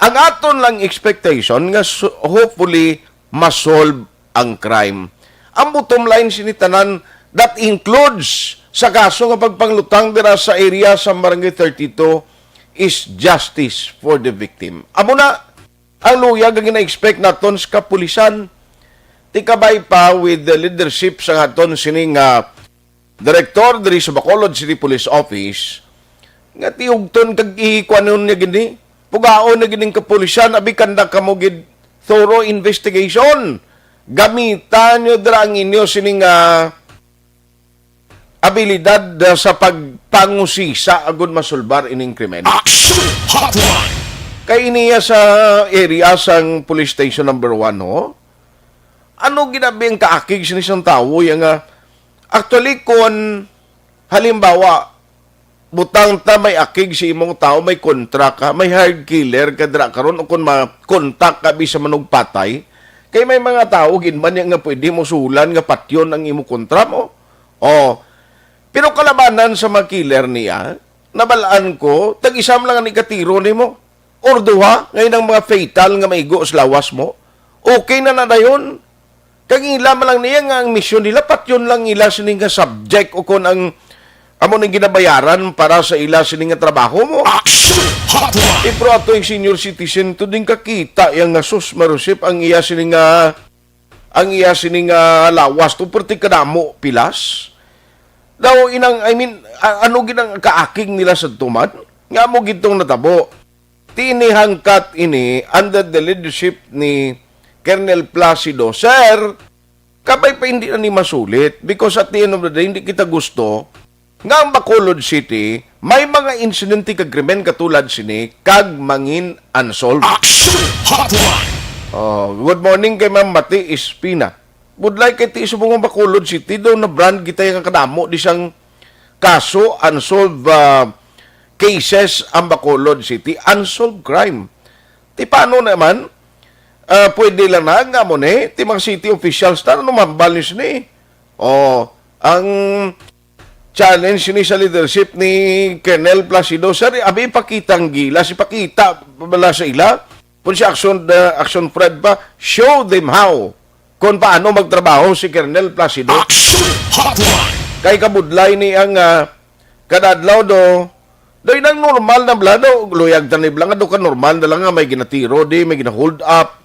S2: Ang aton lang expectation nga hopefully masolve ang crime. Ang bottom line sinitanan that includes sa kaso nga pagpanglutang dira sa area sa Barangay 32 is justice for the victim. Amo na ang luyag ang gina-expect naton sa kapulisan. Tikabay pa with the leadership sa aton sining director diri sa Bacolod City Police Office nga tiugton kag ihikwanon niya gini pugaon na gining kapulisan abi kanda kamo gid thorough investigation gamitan nyo dira ang inyo sining abilidad sa pagpangusisa agud masulbar ining krimen.
S5: Action Hotline!
S2: Kay iniya sa area sang police station number 1 ho. Ano ginabi ang kaakig sa isang tao yung actually kung halimbawa butang ta may akig si imong tao, may kontra ka, may hard killer ka dira karon o kung ma-contact ka bisa manog patay, kay may mga tao ginman nga pwede mo sulan nga patyon ang imo kontra mo. Pero kalabanan sa mga killer niya, nabalaan ko, tag-isam lang ang ikatiro nimo. Or duha, ngayon ang mga fatal nga maigo sa lawas mo, okay na dayon. Kag ila man lang niya nga ang misyon nila, patyon lang ila sining nga subject o kung ang amo ning ginabayaran para sa ila sining nga trabaho mo.
S5: Action Hotline!
S2: Pero ato yung senior citizen to din kakita yung sus marusip ang iya sining lawas to perti kadamo pilas. Daw ano ginang kaaking nila sa tuman? Nga mo gitong natabo. Tinihangkat ini under the leadership ni Colonel Placido, Sir, kabay pa hindi na ni masulit because at the end of the day, hindi kita gusto nga ang Bacolod City, may mga insidente kag krimen katulad sini, kag mangin unsolved.
S5: Action Hotline!
S2: Oh, good morning kay Ma'am Mati Espina. Would like kay ti subong Bacolod City daw na brand kita yung kadamo di siyang kaso unsolved cases ang Bacolod City, unsolved crime. Ti paano naman pwede lang na nga mo ni ti mga city officials na ano mambalis ni. Oh, ang challenge ni sa leadership ni Colonel Placido, sir, abi ipakitang gila, ipakita bala sa ila. Kung si Action Fred pa, show them how kung paano magtrabaho si Colonel Placido.
S5: Action Hotline!
S2: Kay kabudlay ni ang kadadlaw do'y nang normal na bla do, luyag tanib lang, do ka normal na lang nga, may ginatiro di, may gina-hold up,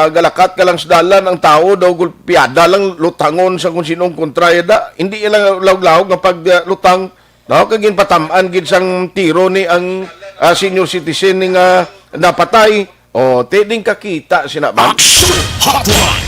S2: galakat ka lang sa dalan, ang tao daw, gulpiada lang, lutangon sa kung sinong kontraya da, hindi ilang lawag-lawag nga pag lutang, no, kagin patamaan, gin sang tiro ni ang senior citizen ni nga napatay, o, teding kakita, sinaban.
S5: Action Hotline!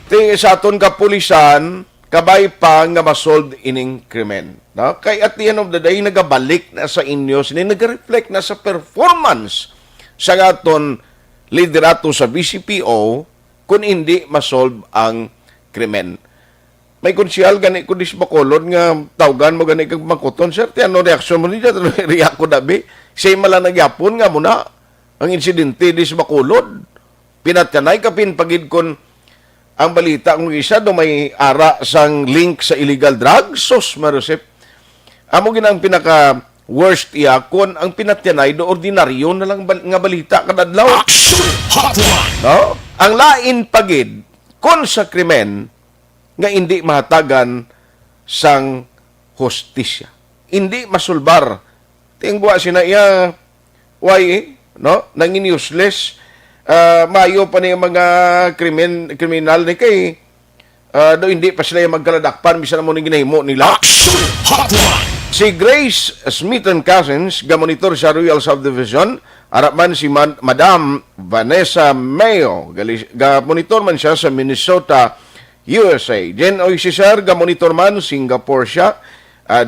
S2: Ting sa aton kapulisan, kabay pa nga masolve ining krimen. No? Kay at the end of the day, nagabalik na sa inyo, nag-reflect na sa performance sa aton liderato sa BCPO kung hindi masolve ang krimen. May konsyal gani ko dis Bacolod nga tawgan mo gani kag makuton, sir, ti ano reaksyon mo niya? React ko dabi. Say mala nagyapon nga muna ang insidente dis Bacolod. Pinatyanay kapin pagid kon ang balita kung isa do may ara sang link sa illegal drugs. Sos marusip. Amo ginang pinaka worst iya kon ang pinatyanay do ordinaryo na lang nga balita kadadlaw.
S5: Action Hotline!
S2: No? Ang lain pagid kon sa krimen nga hindi mahatagan sang hostisya. Hindi masulbar. Tingwa sina iya why no? Nangin useless. Mayo pa niya mga kriminal ni kay do hindi pa sila magkaladakpan bisan mo ning ginahimo nila.
S5: Action Hotline!
S2: Si Grace Smith and Cousins, gamonitor sa Royal Subdivision, harap man si Madam Vanessa Mayo, gamonitor man siya sa Minnesota, USA. Jen Oisisar, gamonitor man, Singapore siya.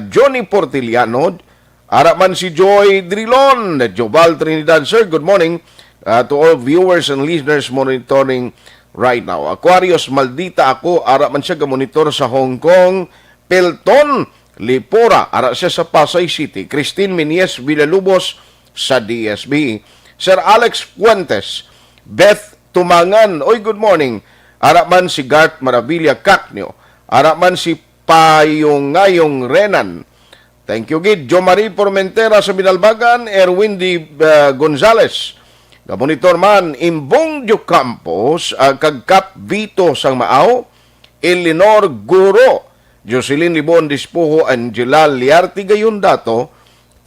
S2: Johnny Portiliano, harap man si Joy Drilon, Jobal Trinidad. Sir, good morning to all viewers and listeners monitoring right now. Aquarius Maldita ako, harap man siya gamonitor sa Hong Kong. Pelton Lipora, ara siya sa Pasay City. Christine Minies Villalubos sa DSB. Sir Alex Fuentes, Beth Tumangan, oy good morning. Ara man si Gart Maravilla Cacnio. Ara man si Payongayong Renan. Thank you, Gid. Jo Marie Formentera sa Binalbagan. Erwin D. Gonzales. Gamonitor man, Imbong Dio Campos, kagkap Vito sang Maaw. Eleanor Guro. Jocelyn Libon Dispujo, Angela Liarte Gayon Dato,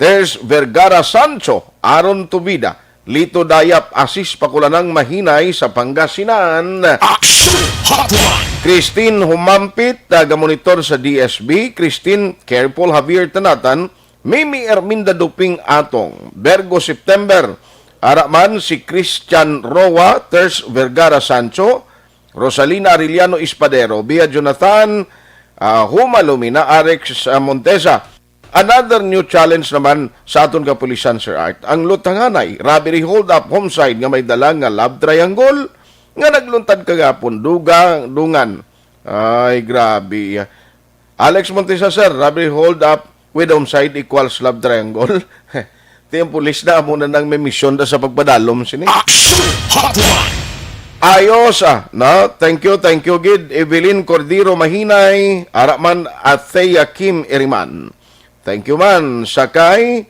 S2: Ters Vergara Sancho, Aaron Tubida, Lito Dayap Asis Pakulanang Mahinay sa Pangasinan.
S5: Action Hotline!
S2: Christine Humampit, taga-monitor sa DSB. Christine Careful Javier Tanatan, Mimi Erminda Duping Atong, Bergo September, Araman si Christian Roa, Ters Vergara Sancho, Rosalina Arellano Espadero, Bia Jonathan, Humalumina, Arex Montesa. Another new challenge naman sa aton kapulisan, Sir Art. Ang lutanganay, robbery hold-up homicide nga may dala nga love triangle nga nagluntad kagapon, dungan. Ay, grabe. Alex Montesa, Sir, robbery hold-up with homicide equals love triangle. Ito yung pulis na muna nang may misyon na sa pagpadalom sini.
S5: Action Hotline!
S2: Ayos, no? Thank you, Gid. Evelyn Cordero Mahinay, Araman Athea Kim Iriman. Thank you, man. Sakay,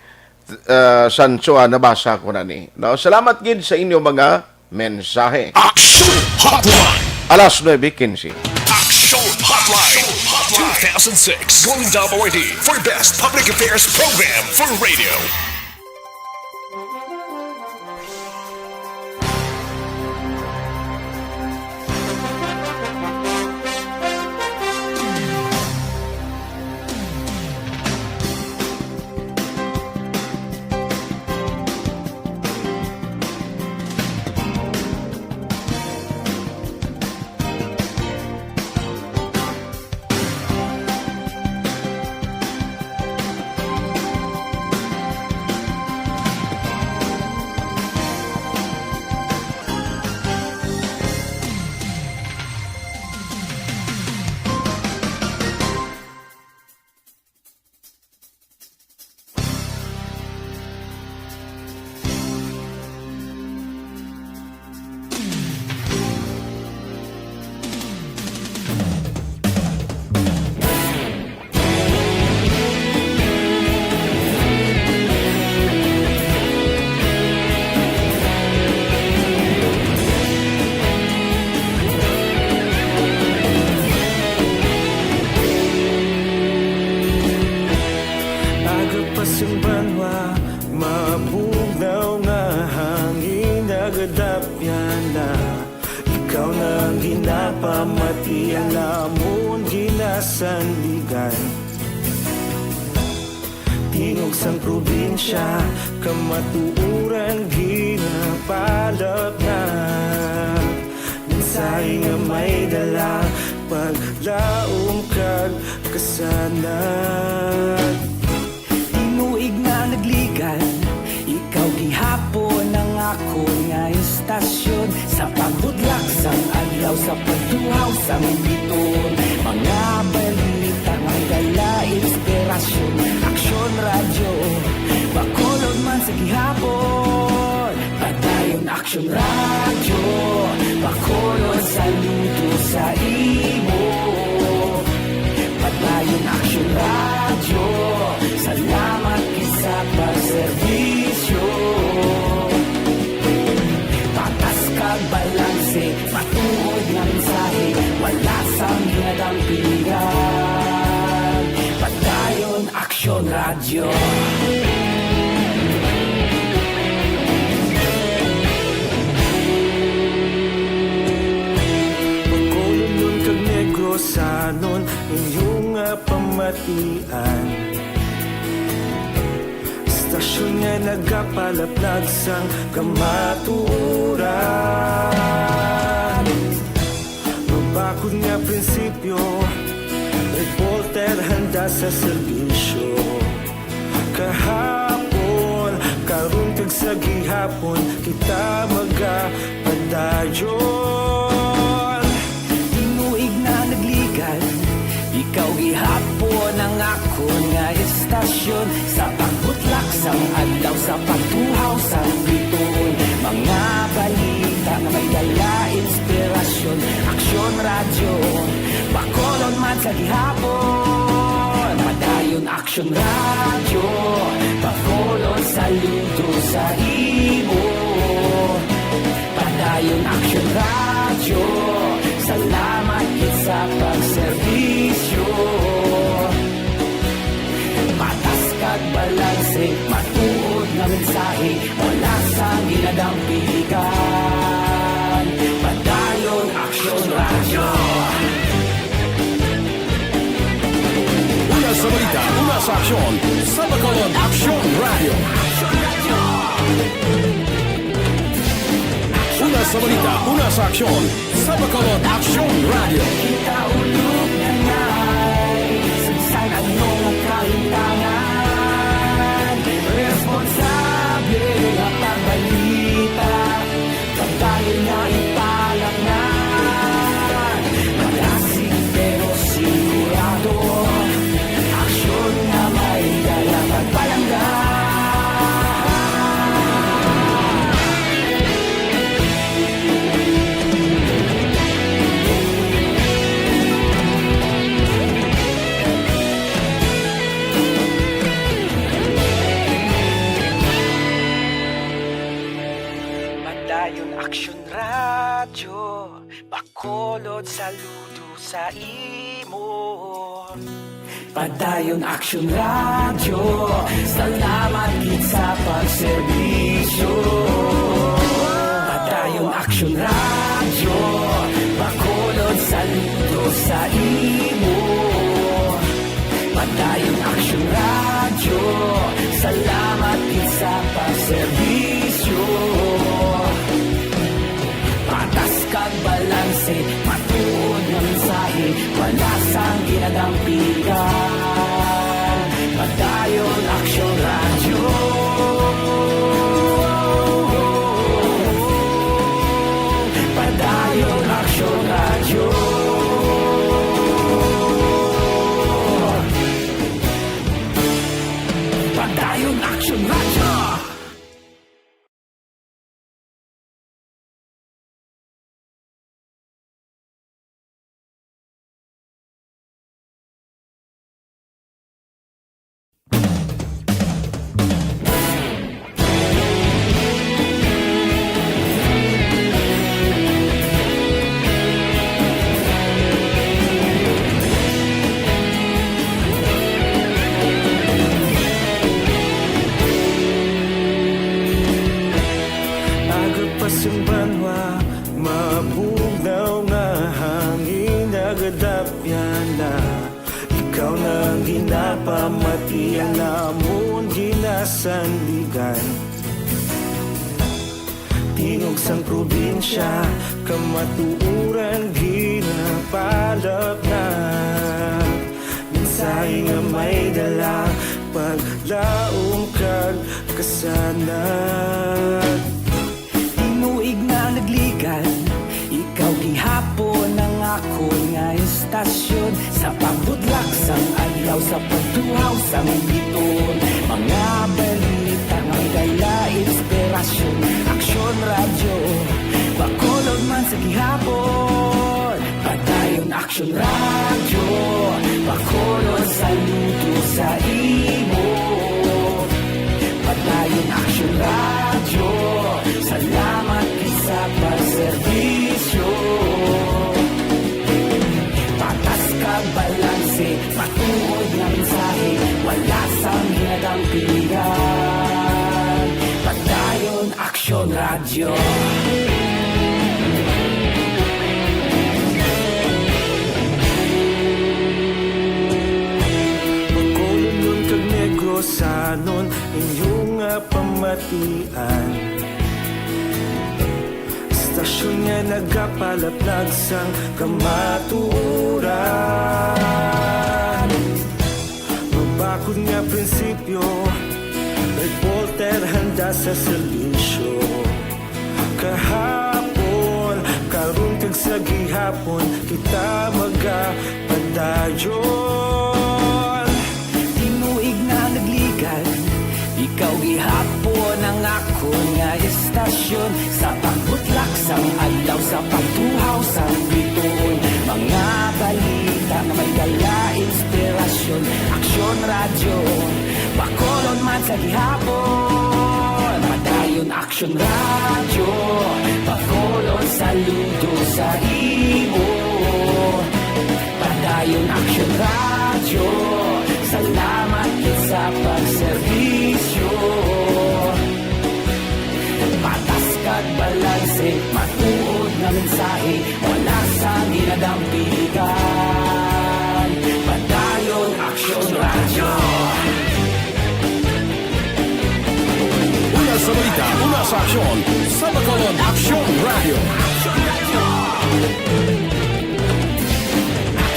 S2: Sancho, nabasa ko na ni. No? Salamat, Gid, sa inyo mga mensahe.
S5: Action Hotline!
S2: Alas 9:15.
S5: Action Hotline! 2006 Golden Dome Award for Best Public Affairs Program for Radio.
S9: dalawa mabugnaw nga hangin nagadapyan na ikaw nang ginapamati alamon ginasandigan tingog sang probinsya kamatuuran ginapalap na minsay nga may dala paglaom kag kasanad tinuig na nagligan ikaw gihapon ang ako nga istasyon sa pagbudlak sang adlaw sa pagduhaw sang biton mga balita nga dala inspirasyon aksyon radyo bakolod man sa gihapon padayon aksyon radyo bakolod saludo sa imo padayon aksyon radyo salamat kisa pagserbisyo patas kag balanse matuod nga mensahe wala sang ginadampigan padayon aksyon radyo pagkolon kag negrosanon inyong pamatian istasyon nga nagapalaplag sang kamaturan mabakod nga prinsipyo reporter handa sa serbisyo kahapon karun kag sa gihapon kita magapadayon tinuig na nagligan ikaw gihapon ang ako nga istasyon sa pagbutlak sang adlaw sa pagtuhaw sang biton mga balita na may dala inspirasyon aksyon radyo bakolon man sa gihapon padayon aksyon radyo bakolon saludo sa imo padayon aksyon radyo salamat sa pagserbisyo patas kag balanse matuod nga mensahe wala sang ginadampigan padayon aksyon radyo
S5: Una sa balita, una sa aksyon, sa Bacolod Aksyon Radio. Una sa balita, una sa aksyon, sa Bacolod Aksyon Radio.
S8: Kita ulog na ngay Sansan anong kahintangan Responsable ang pagbalita Pagdayo na ipalang na Malasig pero sigurado Aksyon na may dalang pagpalanggan Padayon aksyon radyo bakolod saludo sa imo padayon aksyon radyo salamat gid sa pagserbisyo padayon aksyon radyo bakolod saludo sa imo padayon aksyon radyo salamat gid sa pagserbisyo patas kag balanse matuod nga mensahe wala sang ginadampigan padayon aksyon radyo padayon aksyon radyo padayon aksyon radyo
S9: Di alamon ginasandigan Tingog sang probinsya Kamatuuran ginapalap na Minsay nga may dala Paglaom kag kasanat
S8: Tinuig na nagligan Ikaw gihapon ang ako nga istasyon Sa pagbudlak sang adlaw Sa pagtuhaw sang biton Mga balita may dala inspirasyon Aksyon radyo Bacolod man sa gihapon Padayon aksyon radyo Bacolod saludo sa imo Padayon aksyon radyo Salamat sa pagserbisyo Patas kag balanse Patuod na mensahe Wala sang hinadang pilihan Padayon aksyon radyo
S9: Bacolod kag Negrosanon Inyong nga pamatian Stasyon nga nagapalaplag sang kamaturan Mabakod nga prinsipyo Reporter handa sa serbisyo Kahapon, karong kag sa gihapon Kita magapadayon
S8: Tinuig na nagligan Ikaw gihapon ang ako nga istasyon Sa pagbutlak sang adlaw Sa pagtuhaw sang biton Mga balita na may dala inspirasyon Aksyon radyo Bacolod man sa gihapon Padayon aksyon radyo Bacolod saludo sa imo Padayon aksyon radyo Salamat sa pagserbisyo Patas kag balanse Matuod na mensahe Wala sa ginadampigan Padayon aksyon radyo
S5: Una sa balita, una sa aksyon, sa Bacolod Aksyon Radio.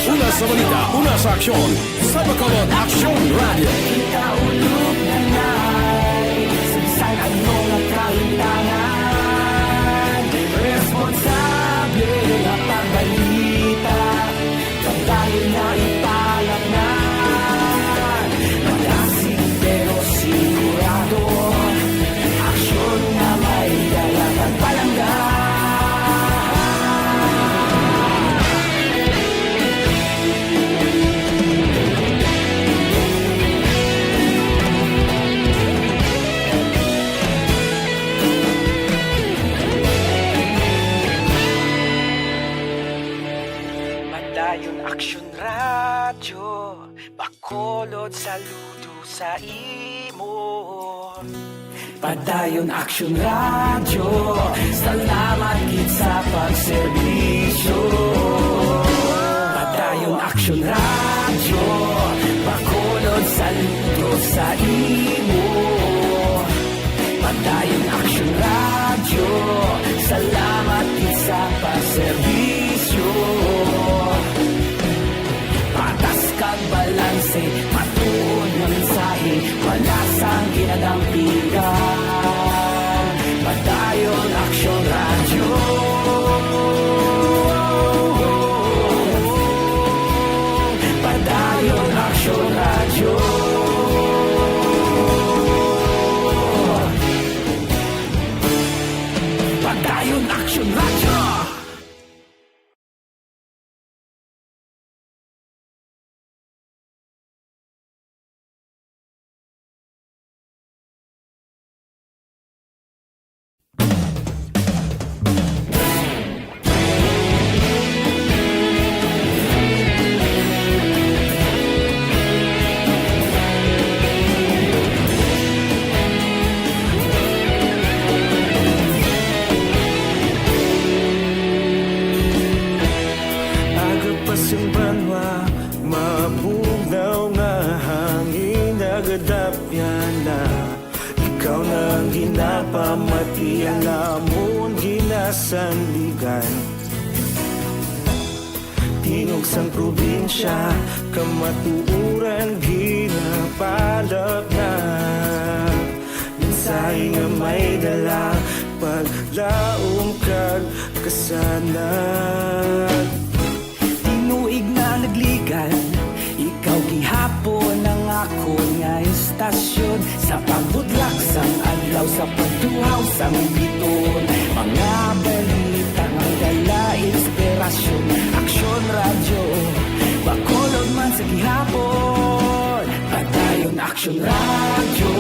S5: Una sa balita, una sa aksyon, sa Bacolod Aksyon Radio.
S8: Kaulog na na'y Sinsan ang mga kahintangan Responsable na pagbalita Pagdayon na ipalap na Magasig pero sigurado Aksyon na may dalagang palangga Padayon aksyon radyo Bacolod saludo sa imo Padayon aksyon radyo Salamat gid sa pagserbisyo Padayon aksyon radyo Bacolod saludo sa imo Padayon aksyon radyo Salamat gid sa pagserbisyo Patas kag balanse Matuod na mensahe Wala sang ginadampigan Padayon aksyon radyo Padayon aksyon radyo Padayon aksyon radyo
S9: ikaw nang ginapamati, alamon ginasandigan. Tingog sang probinsya, kamatuuran ginapalap na. Mensahe nga may dala, paglaom kag kasanag.
S8: Tinuig na nagligan, ikaw gihapon ang ako nga istasyon. Sa pagbudlak sang adlaw, sa pagduhaw sang biton, mga balita nga dala inspirasyon. Aksyon radyo, Bacolod man sa gihapon. Padayon Aksyon radyo,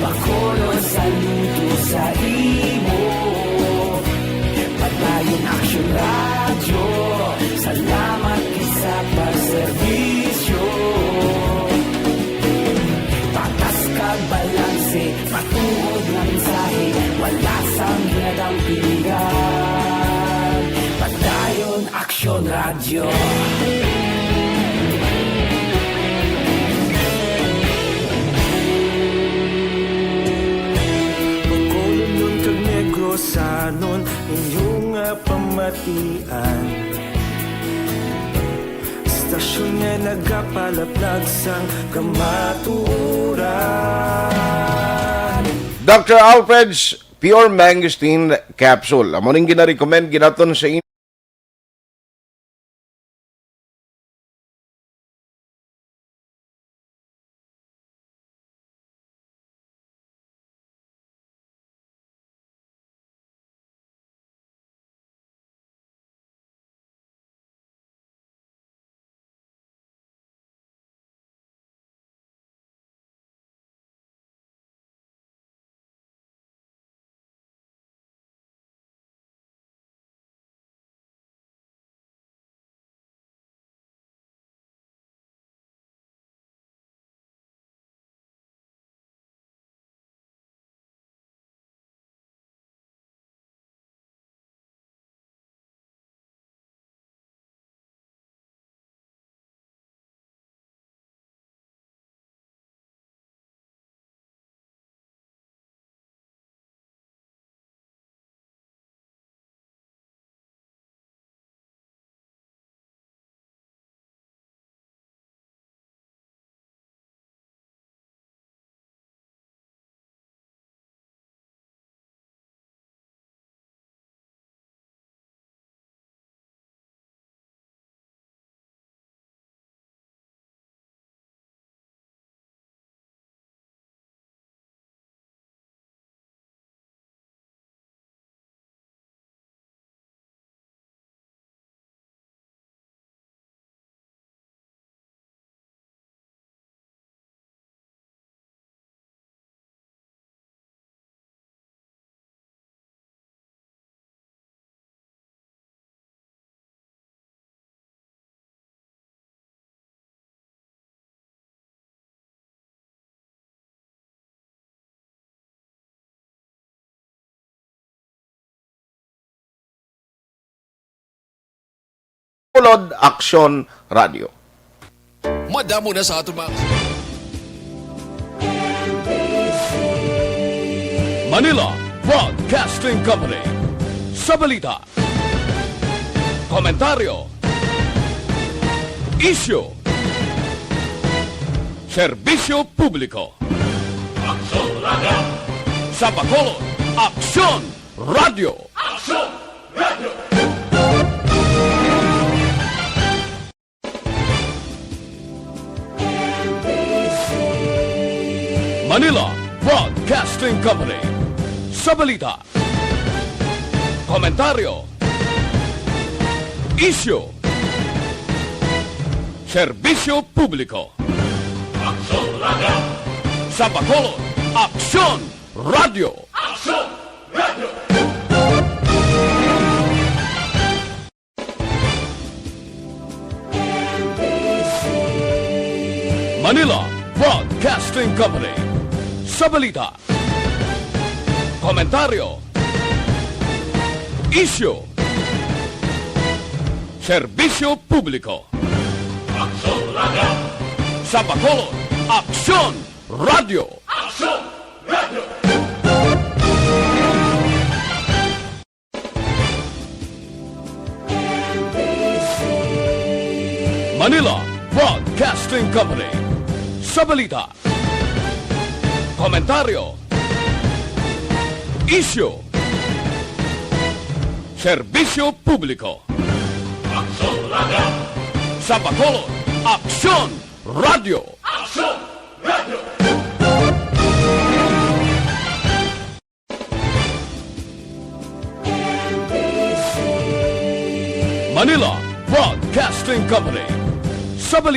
S8: Bacolod saludo sa imo. Padayon Aksyon radyo, salamat sa pagserbisyo. Patas kag balanse, patuod ng mensahe, wala sang ginadampingan. Padayon Aksyon radyo.
S9: Bacolod nun kag Negrosanon, inyong pamatian. Stasyon nga nagapalaplag sang kamatuuran.
S2: Dr. Alfred's Pure Mangosteen Capsule. Amo ning gina-recommend ginaton sa inyo. Bacolod Aksyon Radio.
S5: Madamo na sa aton mga...
S1: Manila Broadcasting Company. Sa balita, komentaryo, issue, serbisyo publiko. Aksyon Radio. Sa Bacolod Aksyon Radio. Aksyon Radio. Manila Broadcasting Company. Sa balita, komentaryo, issue, serbisyo publiko. Aksyon Radio. Sa Bacolod Aksyon Radio. Aksyon Radio. Manila Broadcasting Company. Sa balita, komentaryo, issue, serbisyo publiko. Aksyon Radio. Sa Bacolod Aksyon Radio. Aksyon Radio. Manila Broadcasting Company. Sa balita, komentaryo, issue, serbisyo publiko. Aksyon Radio! Sa Bacolod, Aksyon Radio! Aksyon Radio! Manila Broadcasting Company. Sa balita,